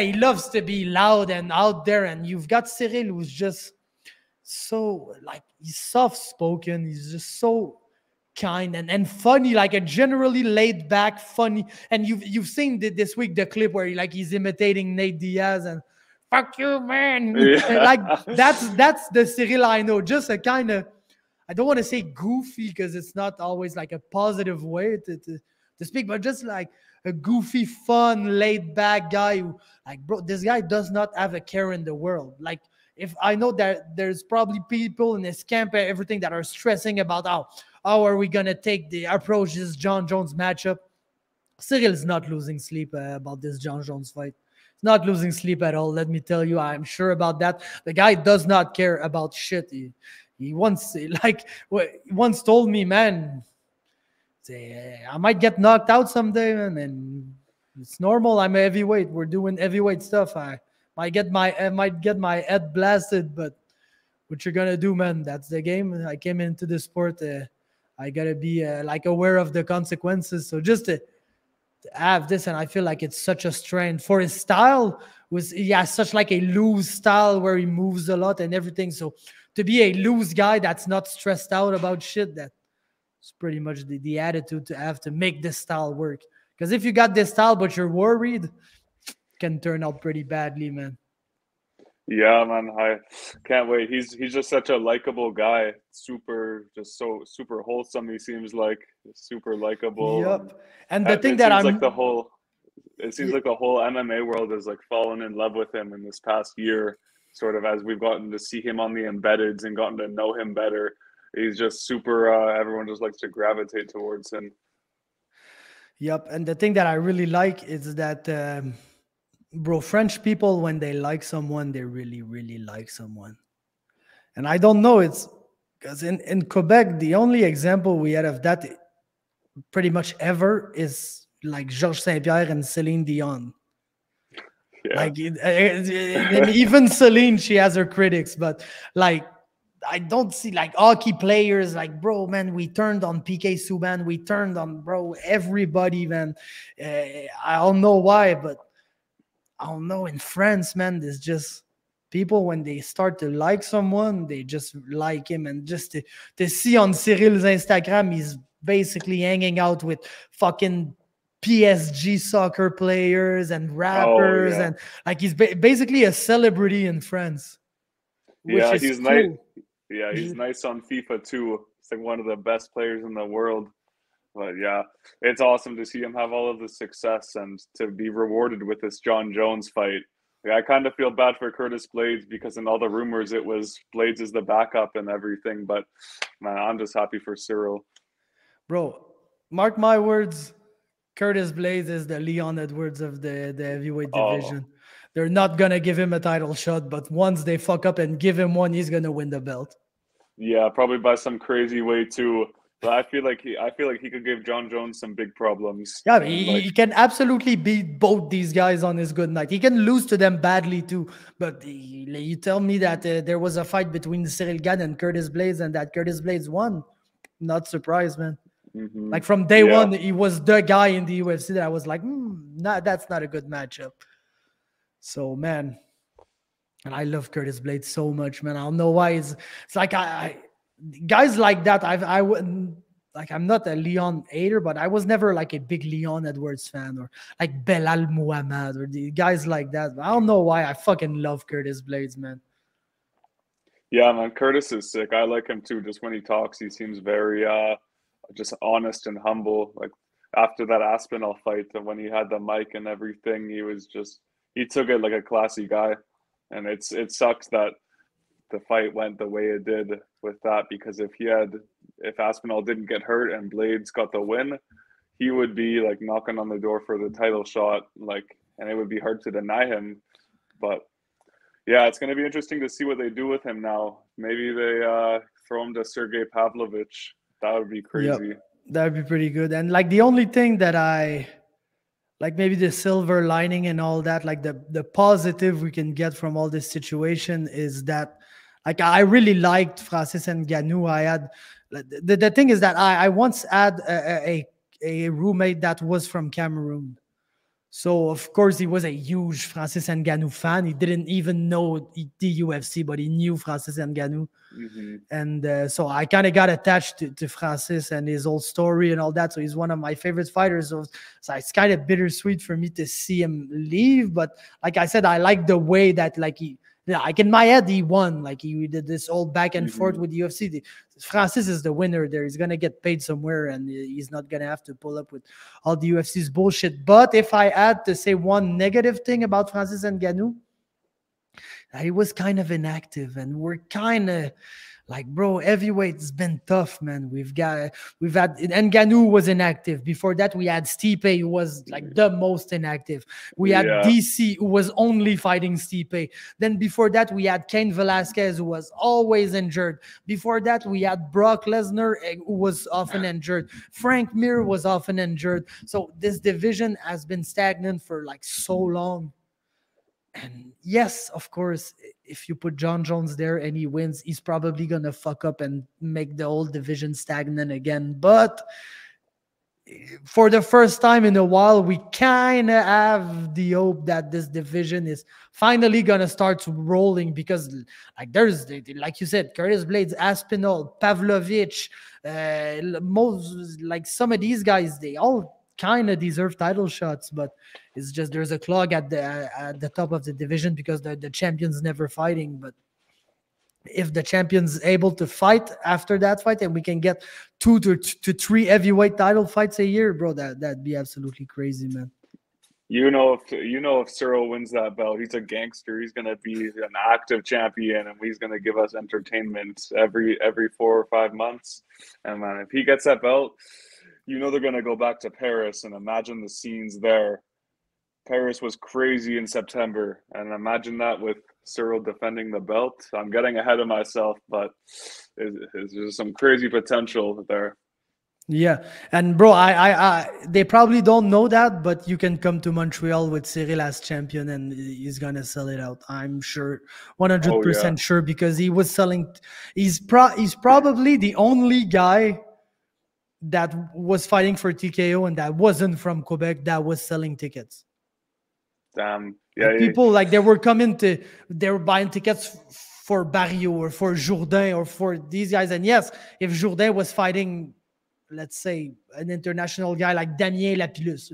he loves to be loud and out there. And you've got Ciryl, who's just so, like, he's soft-spoken. He's just so kind and funny, like a generally laid back, funny. And you've seen this week the clip where he's imitating Nate Diaz and fuck you, man. Yeah. Like that's the Ciryl I know. Just a kind of, I don't want to say goofy because it's not always like a positive way to speak, but just like a goofy, fun, laid back guy who, like, bro, this guy does not have a care in the world. Like, if I know that there's probably people in his camp and everything that are stressing about how are we gonna take the approach this Jon Jones matchup. Ciryl is not losing sleep about this Jon Jones fight. He's not losing sleep at all. Let me tell you, I'm sure about that. The guy does not care about shit. He once told me, man, I might get knocked out someday, man, and it's normal. I'm a heavyweight. We're doing heavyweight stuff. I might get my head blasted, but what you're gonna do, man? That's the game. I came into the sport. I gotta be aware of the consequences. So just to have this, and I feel like it's such a strength for his style. He has such like a loose style where he moves a lot and everything. So to be a loose guy that's not stressed out about shit, that's pretty much the attitude to have to make this style work. Because if you got this style but you're worried, it can turn out pretty badly, man. Yeah, man, I can't wait. He's just such a likable guy. Just so super wholesome. He seems like super likable. Yep. And the thing that it seems like the whole MMA world has like fallen in love with him in this past year, sort of as we've gotten to see him on the embeddeds and gotten to know him better. He's just super. Everyone just likes to gravitate towards him. Yep. And the thing that I really like is that, bro, French people, when they like someone, they really, really like someone. And I don't know, it's because in Quebec, the only example we had of that pretty much ever is like Georges Saint-Pierre and Celine Dion. Yeah. Like, and even Celine, she has her critics, but like, I don't see like hockey players like, bro, man, we turned on PK Subban, we turned on, bro, everybody, man. I don't know why, but I don't know. In France, man, there's just people, when they start to like someone, they just like him. And just to see on Cyryl's Instagram, he's basically hanging out with fucking PSG soccer players and rappers. And like, he's basically a celebrity in France. Yeah, he's cool. Nice. Yeah, he's nice on FIFA too. He's like one of the best players in the world. But yeah, it's awesome to see him have all of the success and to be rewarded with this Jon Jones fight. I kind of feel bad for Curtis Blaydes because in all the rumors it was Blaydes is the backup and everything. But man, I'm just happy for Ciryl. Bro, mark my words, Curtis Blaydes is the Leon Edwards of the heavyweight division. They're not going to give him a title shot, but once they fuck up and give him one, he's going to win the belt. Yeah, probably by some crazy way too. But I feel like he could give Jon Jones some big problems. Yeah, he can absolutely beat both these guys on his good night. He can lose to them badly too. But you tell me that there was a fight between Ciryl Gane and Curtis Blaydes and that Curtis Blaydes won. Not surprised, man. Mm-hmm. Like from day one, he was the guy in the UFC that I was like, that's not a good matchup. So man, and I love Curtis Blades so much, man. I don't know why. It's like I guys like that. I wouldn't like. I'm not a Leon hater, but I was never like a big Leon Edwards fan or like Belal Muhammad or the guys like that. I don't know why. I fucking love Curtis Blades, man. Yeah, man, Curtis is sick. I like him too. Just when he talks, he seems very just honest and humble. Like after that Aspinall fight, and when he had the mic and everything, he took it like a classy guy. And it sucks that the fight went the way it did with that, because if Aspinall didn't get hurt and Blades got the win, he would be like knocking on the door for the title shot, like, and it would be hard to deny him. But yeah, it's going to be interesting to see what they do with him now. Maybe they throw him to Sergey Pavlovich. That would be crazy. Yep, that would be pretty good. And like the only thing that I like, maybe the silver lining and all that, like the positive we can get from all this situation is that, like, I really liked Francis Ngannou. I had the thing is that I once had a roommate that was from Cameroon. So of course he was a huge Francis Ngannou fan. He didn't even know the UFC, but he knew Francis Ngannou. Mm-hmm. And so I kind of got attached to Francis and his whole story and all that. So he's one of my favorite fighters. So it's kind of bittersweet for me to see him leave. But like I said, I like the way that like like in my head, he won. Like he did this whole back and forth with the UFC. Francis is the winner there. He's going to get paid somewhere and he's not going to have to pull up with all the UFC's bullshit. But if I had to say one negative thing about Francis Ngannou, he was kind of inactive, and we're kind of like, bro, heavyweight's been tough, man. We've had Ngannou was inactive. Before that, we had Stipe, who was like the most inactive. We had DC, who was only fighting Stipe. Then before that, we had Cain Velasquez, who was always injured. Before that, we had Brock Lesnar, who was often injured. Frank Mir was often injured. So this division has been stagnant for like so long. And yes, of course, if you put Jon Jones there and he wins, he's probably going to fuck up and make the whole division stagnant again. But for the first time in a while, we kind of have the hope that this division is finally going to start rolling, because like there's, like you said, Curtis Blades, Aspinall, Pavlovich, most like some of these guys, they all kind of deserve title shots, but it's just there's a clog at the top of the division because the champion's never fighting. But if the champion's able to fight after that fight, and we can get 2 to 3 heavyweight title fights a year, bro, that'd be absolutely crazy, man. If Ciryl wins that belt, he's a gangster. He's gonna be an active champion, and he's gonna give us entertainment every 4 or 5 months. And man, if he gets that belt, they're going to go back to Paris, and imagine the scenes there. Paris was crazy in September, and imagine that with Ciryl defending the belt. I'm getting ahead of myself, but there's some crazy potential there. Yeah, and bro, I they probably don't know that, but you can come to Montreal with Ciryl as champion, and he's gonna sell it out. I'm sure, 100% sure, because he was selling. He's probably the only guy that was fighting for TKO and that wasn't from Quebec that was selling tickets. Damn. Yeah. Like people like they were buying tickets for Barrio or for Jourdain or for these guys. And yes, if Jourdain was fighting, let's say, an international guy like Damien Lapillus,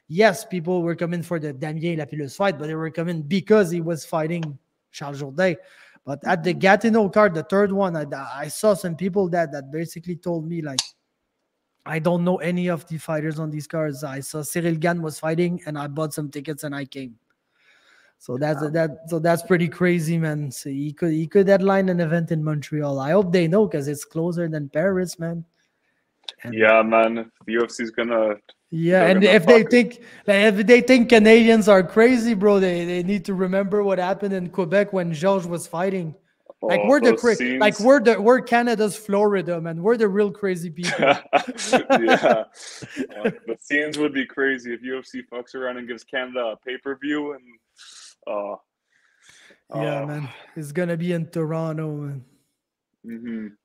yes, people were coming for the Damien Lapillus fight, but they were coming because he was fighting Charles Jourdain. But at the Gatineau card, the third one, I saw some people that basically told me, like, I don't know any of the fighters on these cards. I saw Ciryl Gane was fighting, and I bought some tickets and I came. So that's pretty crazy, man. So he could headline an event in Montreal. I hope they know, because it's closer than Paris, man. And yeah, man. The UFC's gonna. Yeah, and if they think Canadians are crazy, bro, they need to remember what happened in Quebec when Georges was fighting. Like we're Canada's Florida, man. We're the real crazy people. Yeah, the scenes would be crazy if UFC fucks around and gives Canada a pay-per-view, and yeah, man, it's gonna be in Toronto, man.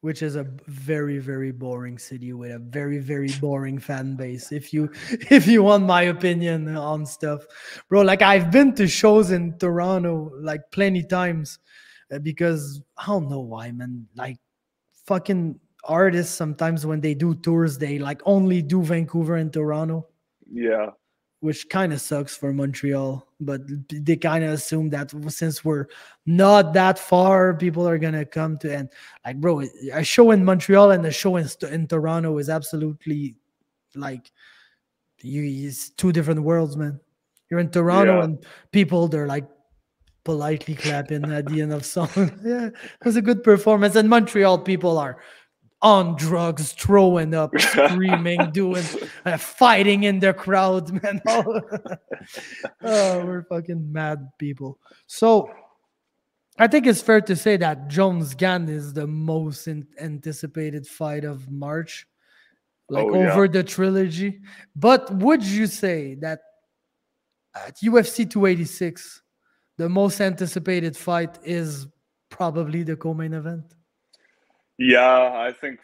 which is a very, very boring city with a very, very boring fan base. If you if you want my opinion on stuff, bro, like I've been to shows in Toronto like plenty times because I don't know why, man. Like fucking artists sometimes when they do tours, they like only do Vancouver and Toronto. Yeah. Which kind of sucks for Montreal, but they kind of assume that since we're not that far, people are gonna come to. And like, bro, a show in Montreal and a show in Toronto is absolutely like it's two different worlds, man. You're in Toronto Yeah. and people they're like politely clapping at the end of song. Yeah, it was a good performance. And Montreal people are on drugs, throwing up, screaming, doing, fighting in the crowd, man. Oh, we're fucking mad people. So I think it's fair to say that Jones Gane is the most anticipated fight of March, like over the trilogy. But would you say that at UFC 286, the most anticipated fight is probably the co-main event? Yeah, I think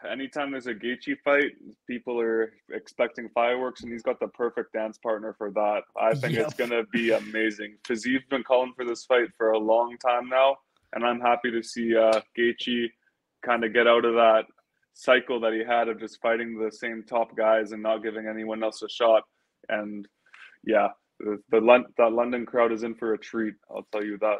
anytime there's a Gaethje fight, people are expecting fireworks, and he's got the perfect dance partner for that. I think it's going to be amazing. Fizie's been calling for this fight for a long time now, and I'm happy to see Gaethje kind of get out of that cycle that he had of just fighting the same top guys and not giving anyone else a shot. And yeah, that London crowd is in for a treat. I'll tell you that.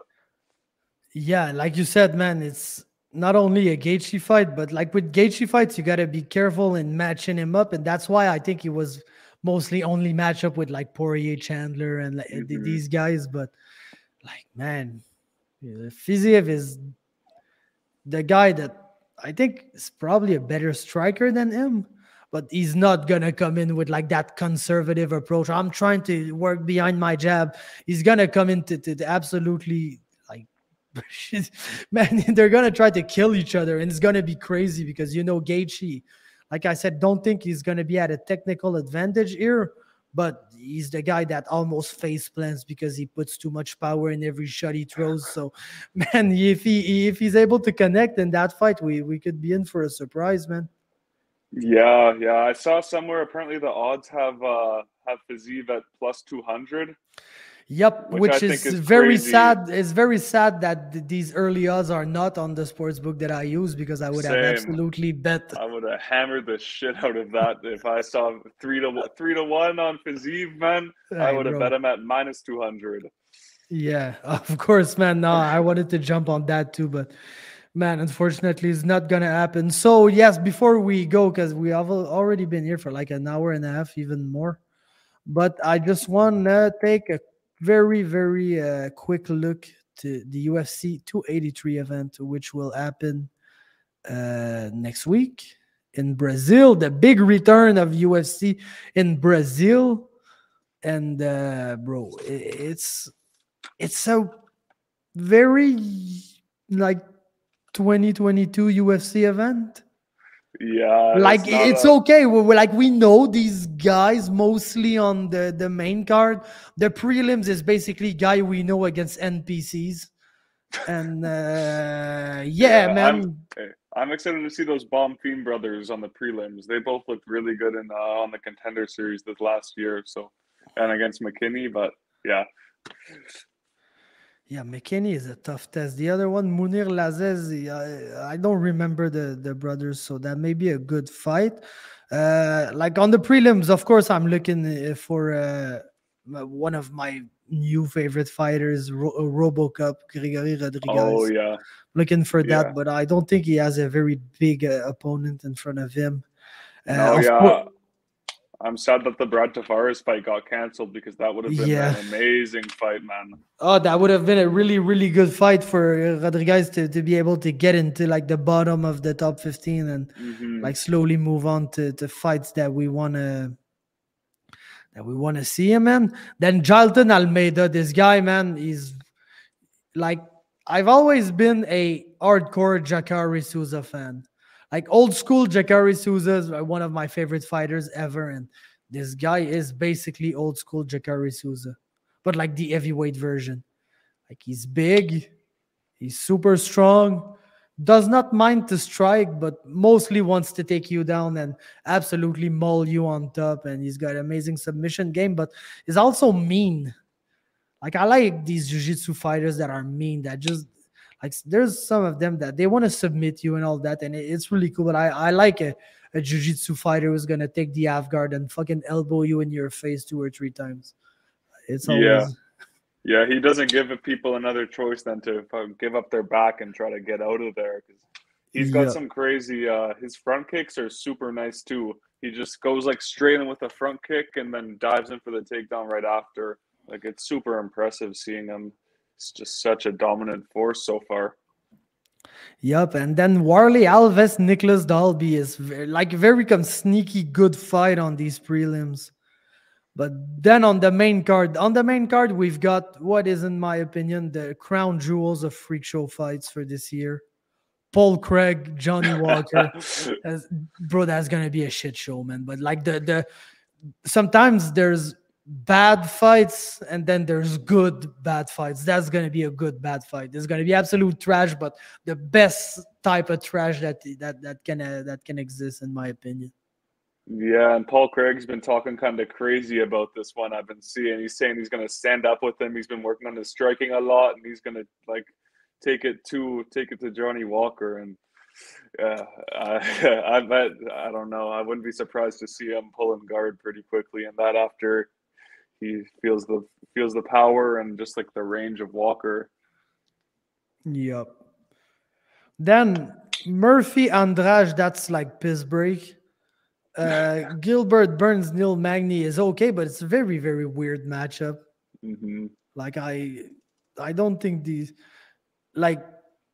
Yeah, like you said, man, it's not only a Gaethje fight, but like with Gaethje fights, you got to be careful in matching him up. And that's why I think he was mostly only match up with like Poirier, Chandler, and like, these guys. But like, man, Fiziev is the guy that I think is probably a better striker than him. But he's not going to come in with like that conservative approach. I'm trying to work behind my jab. He's going to come into to absolutely like, man, they're going to try to kill each other. And it's going to be crazy because, Gaethje, like I said, don't think he's going to be at a technical advantage here. But he's the guy that almost face plants because he puts too much power in every shot he throws. So, man, if he's able to connect in that fight, we could be in for a surprise, man. Yeah. I saw somewhere apparently the odds have Fiziev at plus 200. Yep, which is very sad. It's very sad that these early odds are not on the sports book that I use because I would have absolutely bet. I would have hammered the shit out of that if I saw 3-1 on Fiziev, man. I would have bet him at minus 200. Yeah, of course, man. No, I wanted to jump on that too, but man, unfortunately, it's not gonna happen. So yes, before we go, because we have already been here for like an hour and a half, even more. But I just want to take a very, very quick look to the UFC 283 event, which will happen next week in Brazil. The big return of UFC in Brazil, and bro, it's a very like 2022 UFC event. Yeah, like it's okay. We know these guys mostly on the main card. The prelims is basically guy we know against NPCs, and yeah, man. I'm excited to see those Bomb Fiend brothers on the prelims. They both looked really good in on the Contender Series this last year. So, and against McKinney, but yeah. Yeah, McKinney is a tough test. The other one, Munir Lazez, I don't remember the brothers, so that may be a good fight. Like on the prelims, of course, I'm looking for one of my new favorite fighters, RoboCop, Gregory Rodriguez. Oh, yeah. Looking for that, but I don't think he has a very big opponent in front of him. I'm sad that the Brad Tavares fight got canceled because that would have been an amazing fight, man. Oh, that would have been a really, really good fight for Rodriguez to be able to get into like the bottom of the top 15 and like slowly move on to fights that we want to see him in. Then Jailton Almeida, this guy, man, he's like, I've always been a hardcore Jacare Souza fan. Like old school Jacare Souza is one of my favorite fighters ever. And this guy is basically old school Jacare Souza, but like the heavyweight version. Like he's big, he's super strong, does not mind to strike, but mostly wants to take you down and absolutely maul you on top. And he's got amazing submission game, but is also mean. Like I like these jiu-jitsu fighters that are mean, that just like there's some of them that they want to submit you and all that, and it's really cool. But I like a jiu-jitsu fighter who's gonna take the half guard and fucking elbow you in your face 2 or 3 times. It's Yeah. always Yeah, he doesn't give people another choice than to give up their back and try to get out of there, because he's got yeah. some crazy his front kicks are super nice too. He just goes like straight in with a front kick and then dives in for the takedown right after. Like it's super impressive seeing him. It's just such a dominant force so far. Yep, and then Warley Alves, Nicholas Dalby is very sneaky good fight on these prelims. But then on the main card, we've got what is, in my opinion, the crown jewels of freak show fights for this year. Paul Craig, Johnny Walker. Bro, that's gonna be a shit show, man. But like the sometimes there's bad fights and then there's good bad fights. That's gonna be a good bad fight. There's gonna be absolute trash, but the best type of trash that can exist, in my opinion. Yeah, and Paul Craig's been talking kind of crazy about this one. I've been seeing. He's saying he's going to stand up with him. He's been working on his striking a lot, and he's going to like take it to Johnny Walker. And I bet, I don't know. I wouldn't be surprised to see him pulling guard pretty quickly, and that after he feels the power and just like the range of Walker. Yep. Then Murphy Andrade, that's like piss break. Gilbert Burns, Neil Magny is okay, but it's a very, very weird matchup. Mm-hmm. Like I don't think these, like,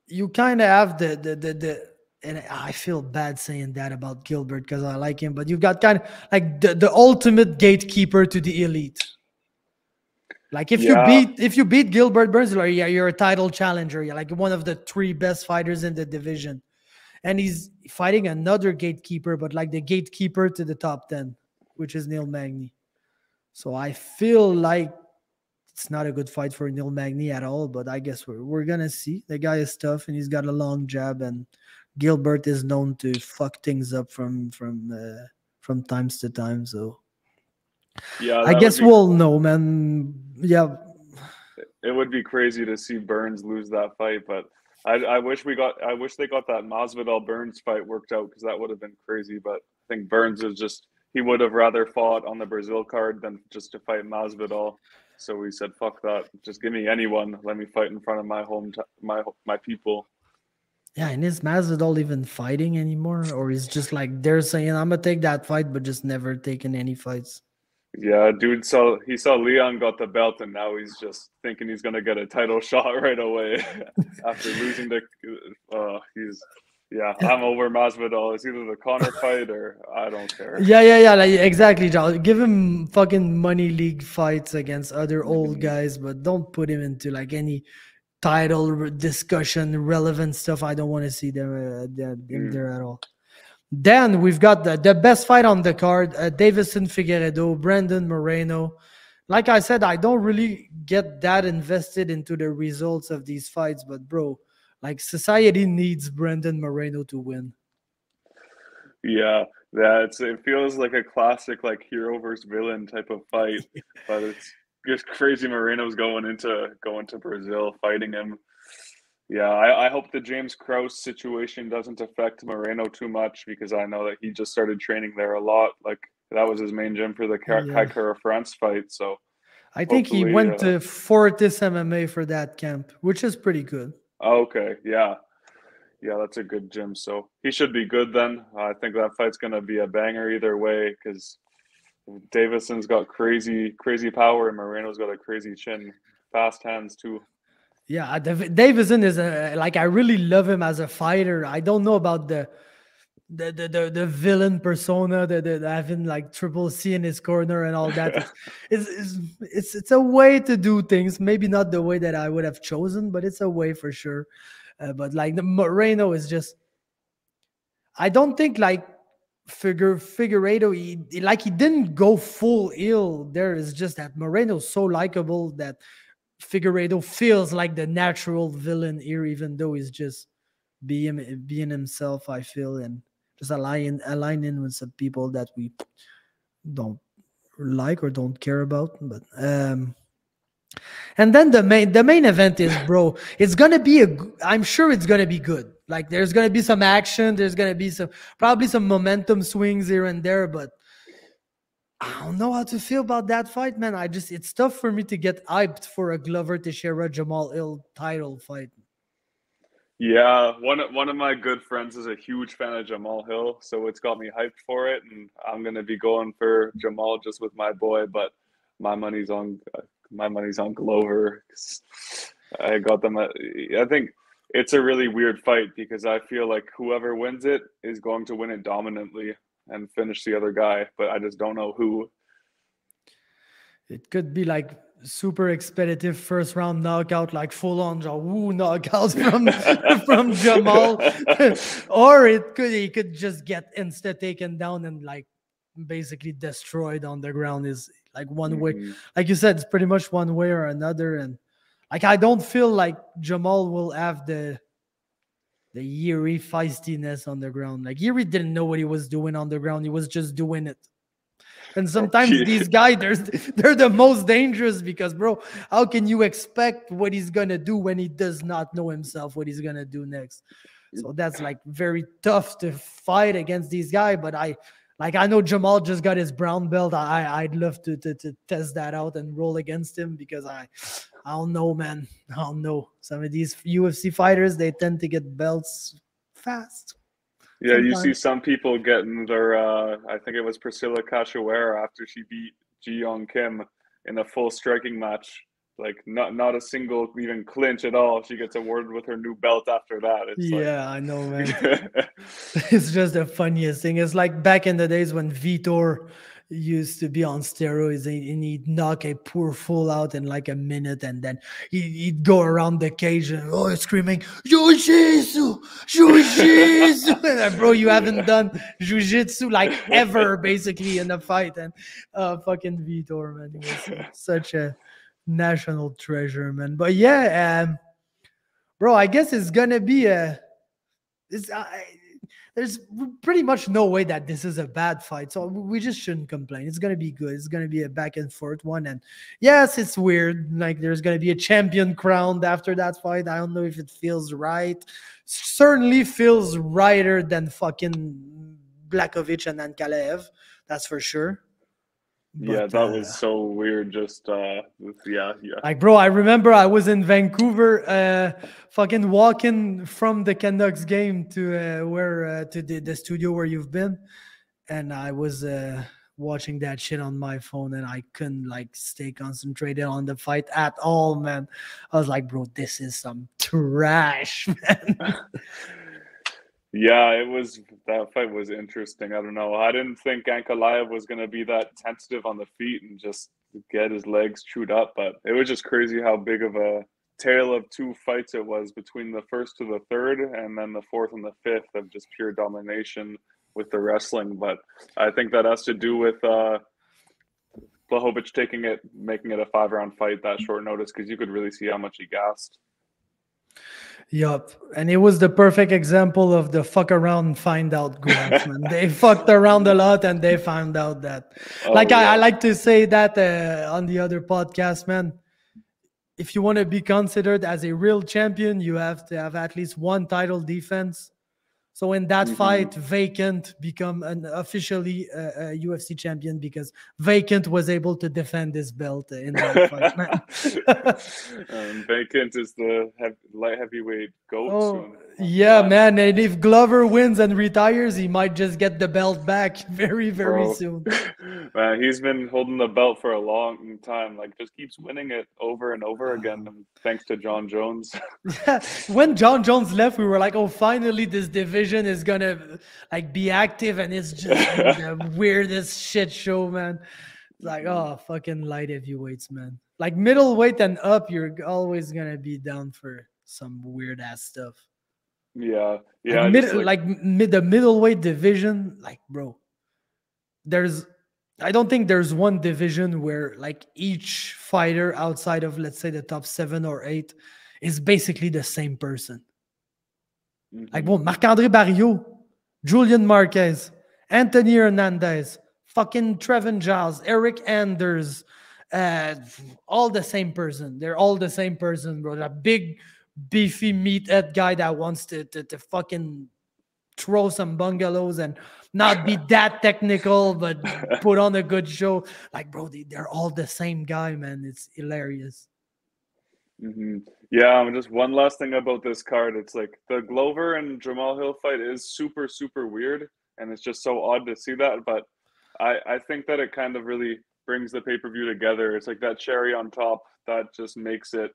you kind of have the and I feel bad saying that about Gilbert because I like him, but you've got kind of like the ultimate gatekeeper to the elite. Like if you beat Gilbert Burns, you're a title challenger. You're like one of the 3 best fighters in the division. And he's fighting another gatekeeper, but like the gatekeeper to the top 10, which is Neil Magny. So I feel like it's not a good fight for Neil Magny at all, but I guess we're gonna see. The guy is tough and he's got a long jab, and Gilbert is known to fuck things up from times to time. So yeah, I guess we'll know, man. Yeah. It would be crazy to see Burns lose that fight, but I wish they got that Masvidal Burns fight worked out, because that would have been crazy. But I think Burns he would have rather fought on the Brazil card than just to fight Masvidal. So we said, fuck that. Just give me anyone. Let me fight in front of my people. Yeah, and is Masvidal even fighting anymore? Or is just like they're saying, I'm going to take that fight, but just never taking any fights? Yeah, dude, he saw Leon got the belt, and now he's just thinking he's going to get a title shot right away after losing I'm over Masvidal. It's either the Conor fight or I don't care. Yeah, like, exactly, John. Give him fucking money league fights against other old guys, but don't put him into like any title discussion, relevant stuff. I don't want to see them there at all. Then we've got the best fight on the card, Davison Figueiredo, Brandon Moreno. Like I said, I don't really get that invested into the results of these fights, but bro, like society needs Brandon Moreno to win. Yeah, it feels like a classic like hero versus villain type of fight, but it's just crazy. Moreno's going to Brazil fighting him. Yeah, I hope the James Krause situation doesn't affect Moreno too much, because I know that he just started training there a lot. Like that was his main gym for the Kai Kara France fight. So I think he went to Fortis MMA for that camp, which is pretty good. Okay, yeah, that's a good gym. So he should be good then. I think that fight's gonna be a banger either way, because Davison's got crazy power and Moreno's got a crazy chin, fast hands too. Yeah, Davison is I really love him as a fighter. I don't know about the villain persona, the having like Triple C in his corner and all that. It's a way to do things. Maybe not the way that I would have chosen, but it's a way for sure. But like the Moreno is just, I don't think like Figueiredo, he didn't go full ill. There is just that Moreno's so likable that Figueiredo feels like the natural villain here, even though he's just being himself, I feel, and just aligning with some people that we don't like or don't care about. But and then the main event is, bro, it's gonna be I'm sure it's gonna be good. Like there's gonna be some action, there's gonna be probably some momentum swings here and there, but I don't know how to feel about that fight, man. It's tough for me to get hyped for a Glover Teixeira Jamal Hill title fight. Yeah, one of my good friends is a huge fan of Jamal Hill, so it's got me hyped for it, and I'm gonna be going for Jamal just with my boy, but my money's on Glover. I got them. I think it's a really weird fight because I feel like whoever wins it is going to win it dominantly and finish the other guy, but I just don't know who. It could be like super expeditive first round knockout, like full on knockout from Jamal, or he could just get insta taken down and like basically destroyed on the ground. Is like one way, like you said, it's pretty much one way or another. And like I don't feel like Jamal will have the Yuri feistiness on the ground. Like Yuri didn't know what he was doing on the ground; he was just doing it. And sometimes these guys, they're the most dangerous because, bro, how can you expect what he's going to do when he does not know himself what he's going to do next? So that's like very tough to fight against these guys. But I know Jamal just got his brown belt. I'd love to test that out and roll against him because I don't know, man. I don't know. Some of these UFC fighters, they tend to get belts fast. Yeah, sometimes. You see some people getting their, I think it was Priscilla Cachoeira after she beat Ji Young Kim in a full striking match. Like not a single even clinch at all. She gets awarded with her new belt after that. It's I know, man. It's just the funniest thing. It's like back in the days when Vitor used to be on steroids and he'd knock a poor fool out in like a minute, and then he'd go around the cage and screaming jiu-jitsu, jiu-jitsu. And bro, you haven't done jiu-jitsu like ever basically in a fight. And fucking Vitor, man, he was such a national treasure, man. But yeah, bro, I guess it's gonna be there's pretty much no way that this is a bad fight, so we just shouldn't complain. It's gonna be good. It's gonna be a back and forth one, and yes, it's weird. Like there's gonna be a champion crowned after that fight. I don't know if it feels right. Certainly feels righter than fucking Blachowicz and Ankalaev. That's for sure. But, yeah, that was so weird. Just yeah. Like, bro, I remember I was in Vancouver, fucking walking from the Canucks game to the studio where you've been, and I was watching that shit on my phone, and I couldn't like stay concentrated on the fight at all, man. I was like, bro, this is some trash, man. Yeah, that fight was interesting. I don't know. I didn't think Ankalaev was going to be that tentative on the feet and just get his legs chewed up, but it was just crazy how big of a tale of two fights it was between the first to the third and then the fourth and the fifth of just pure domination with the wrestling. But I think that has to do with Blachowicz making it a 5-round fight that short notice, because you could really see how much he gassed. Yup, and it was the perfect example of the fuck around, find out growth, man. They fucked around a lot and they found out that. I like to say that on the other podcast, man. If you want to be considered as a real champion, you have to have at least one title defense. So in that fight, Vacant become officially a UFC champion because Vacant was able to defend his belt in that fight, man. Vacant is the light heavyweight GOAT. Yeah, man. And if Glover wins and retires, he might just get the belt back very, very soon. Man, he's been holding the belt for a long time. Like, just keeps winning it over and over again, thanks to Jon Jones. Yeah. When Jon Jones left, we were like, oh, finally this division is gonna like be active, and it's just the weirdest shit show, man. Like, oh, fucking light heavyweights, man. Like middleweight and up, you're always gonna be down for some weird ass stuff. Yeah. The middleweight division, like, bro, I don't think there's one division where like each fighter outside of, let's say, the top 7 or 8 is basically the same person. Like, bro, Marc-André Barriault, Julian Marquez, Anthony Hernandez, fucking Trevin Giles, Eric Anders, all the same person. They're all the same person, bro. That big, beefy meathead guy that wants to fucking throw some bungalows and not be that technical, but put on a good show. Like, bro, they're all the same guy, man. It's hilarious. Yeah, just one last thing about this card. It's like the Glover and Jamal Hill fight is super, super weird, and it's just so odd to see that. But I think that it kind of really brings the pay-per-view together. It's like that cherry on top that just makes it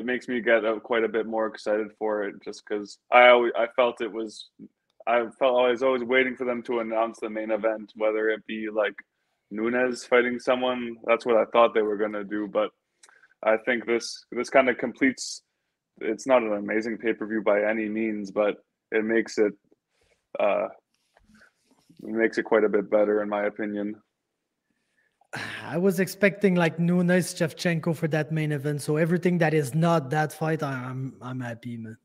makes me get quite a bit more excited for it, just because I felt I was always waiting for them to announce the main event, whether it be like Nunes fighting someone. That's what I thought they were gonna do, but I think this kind of completes. It's not an amazing pay-per-view by any means, but it makes it quite a bit better, in my opinion. I was expecting like Nunes Shevchenko for that main event, so everything that is not that fight, I'm happy, man.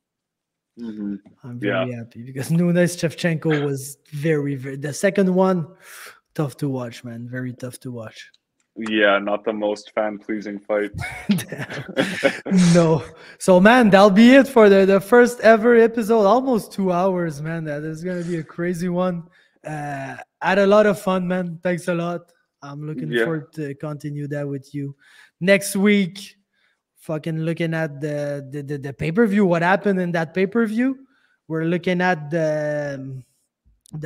I'm very happy because Nunes Shevchenko was very, very. The second one, tough to watch, man. Very tough to watch. Yeah, not the most fan-pleasing fight. No. So, man, that'll be it for the first ever episode. Almost 2 hours, man. That is going to be a crazy one. Had a lot of fun, man. Thanks a lot. I'm looking forward to continue that with you. Next week, fucking looking at the pay-per-view. What happened in that pay-per-view? We're looking at the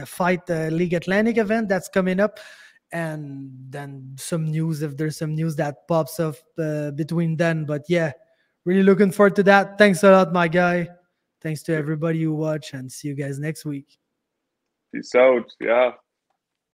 Fight League Atlantic event that's coming up. And then some news, if there's some news that pops up between then. But yeah, really looking forward to that. Thanks a lot, my guy. Thanks to everybody who watch, and see you guys next week. Peace out. Yeah.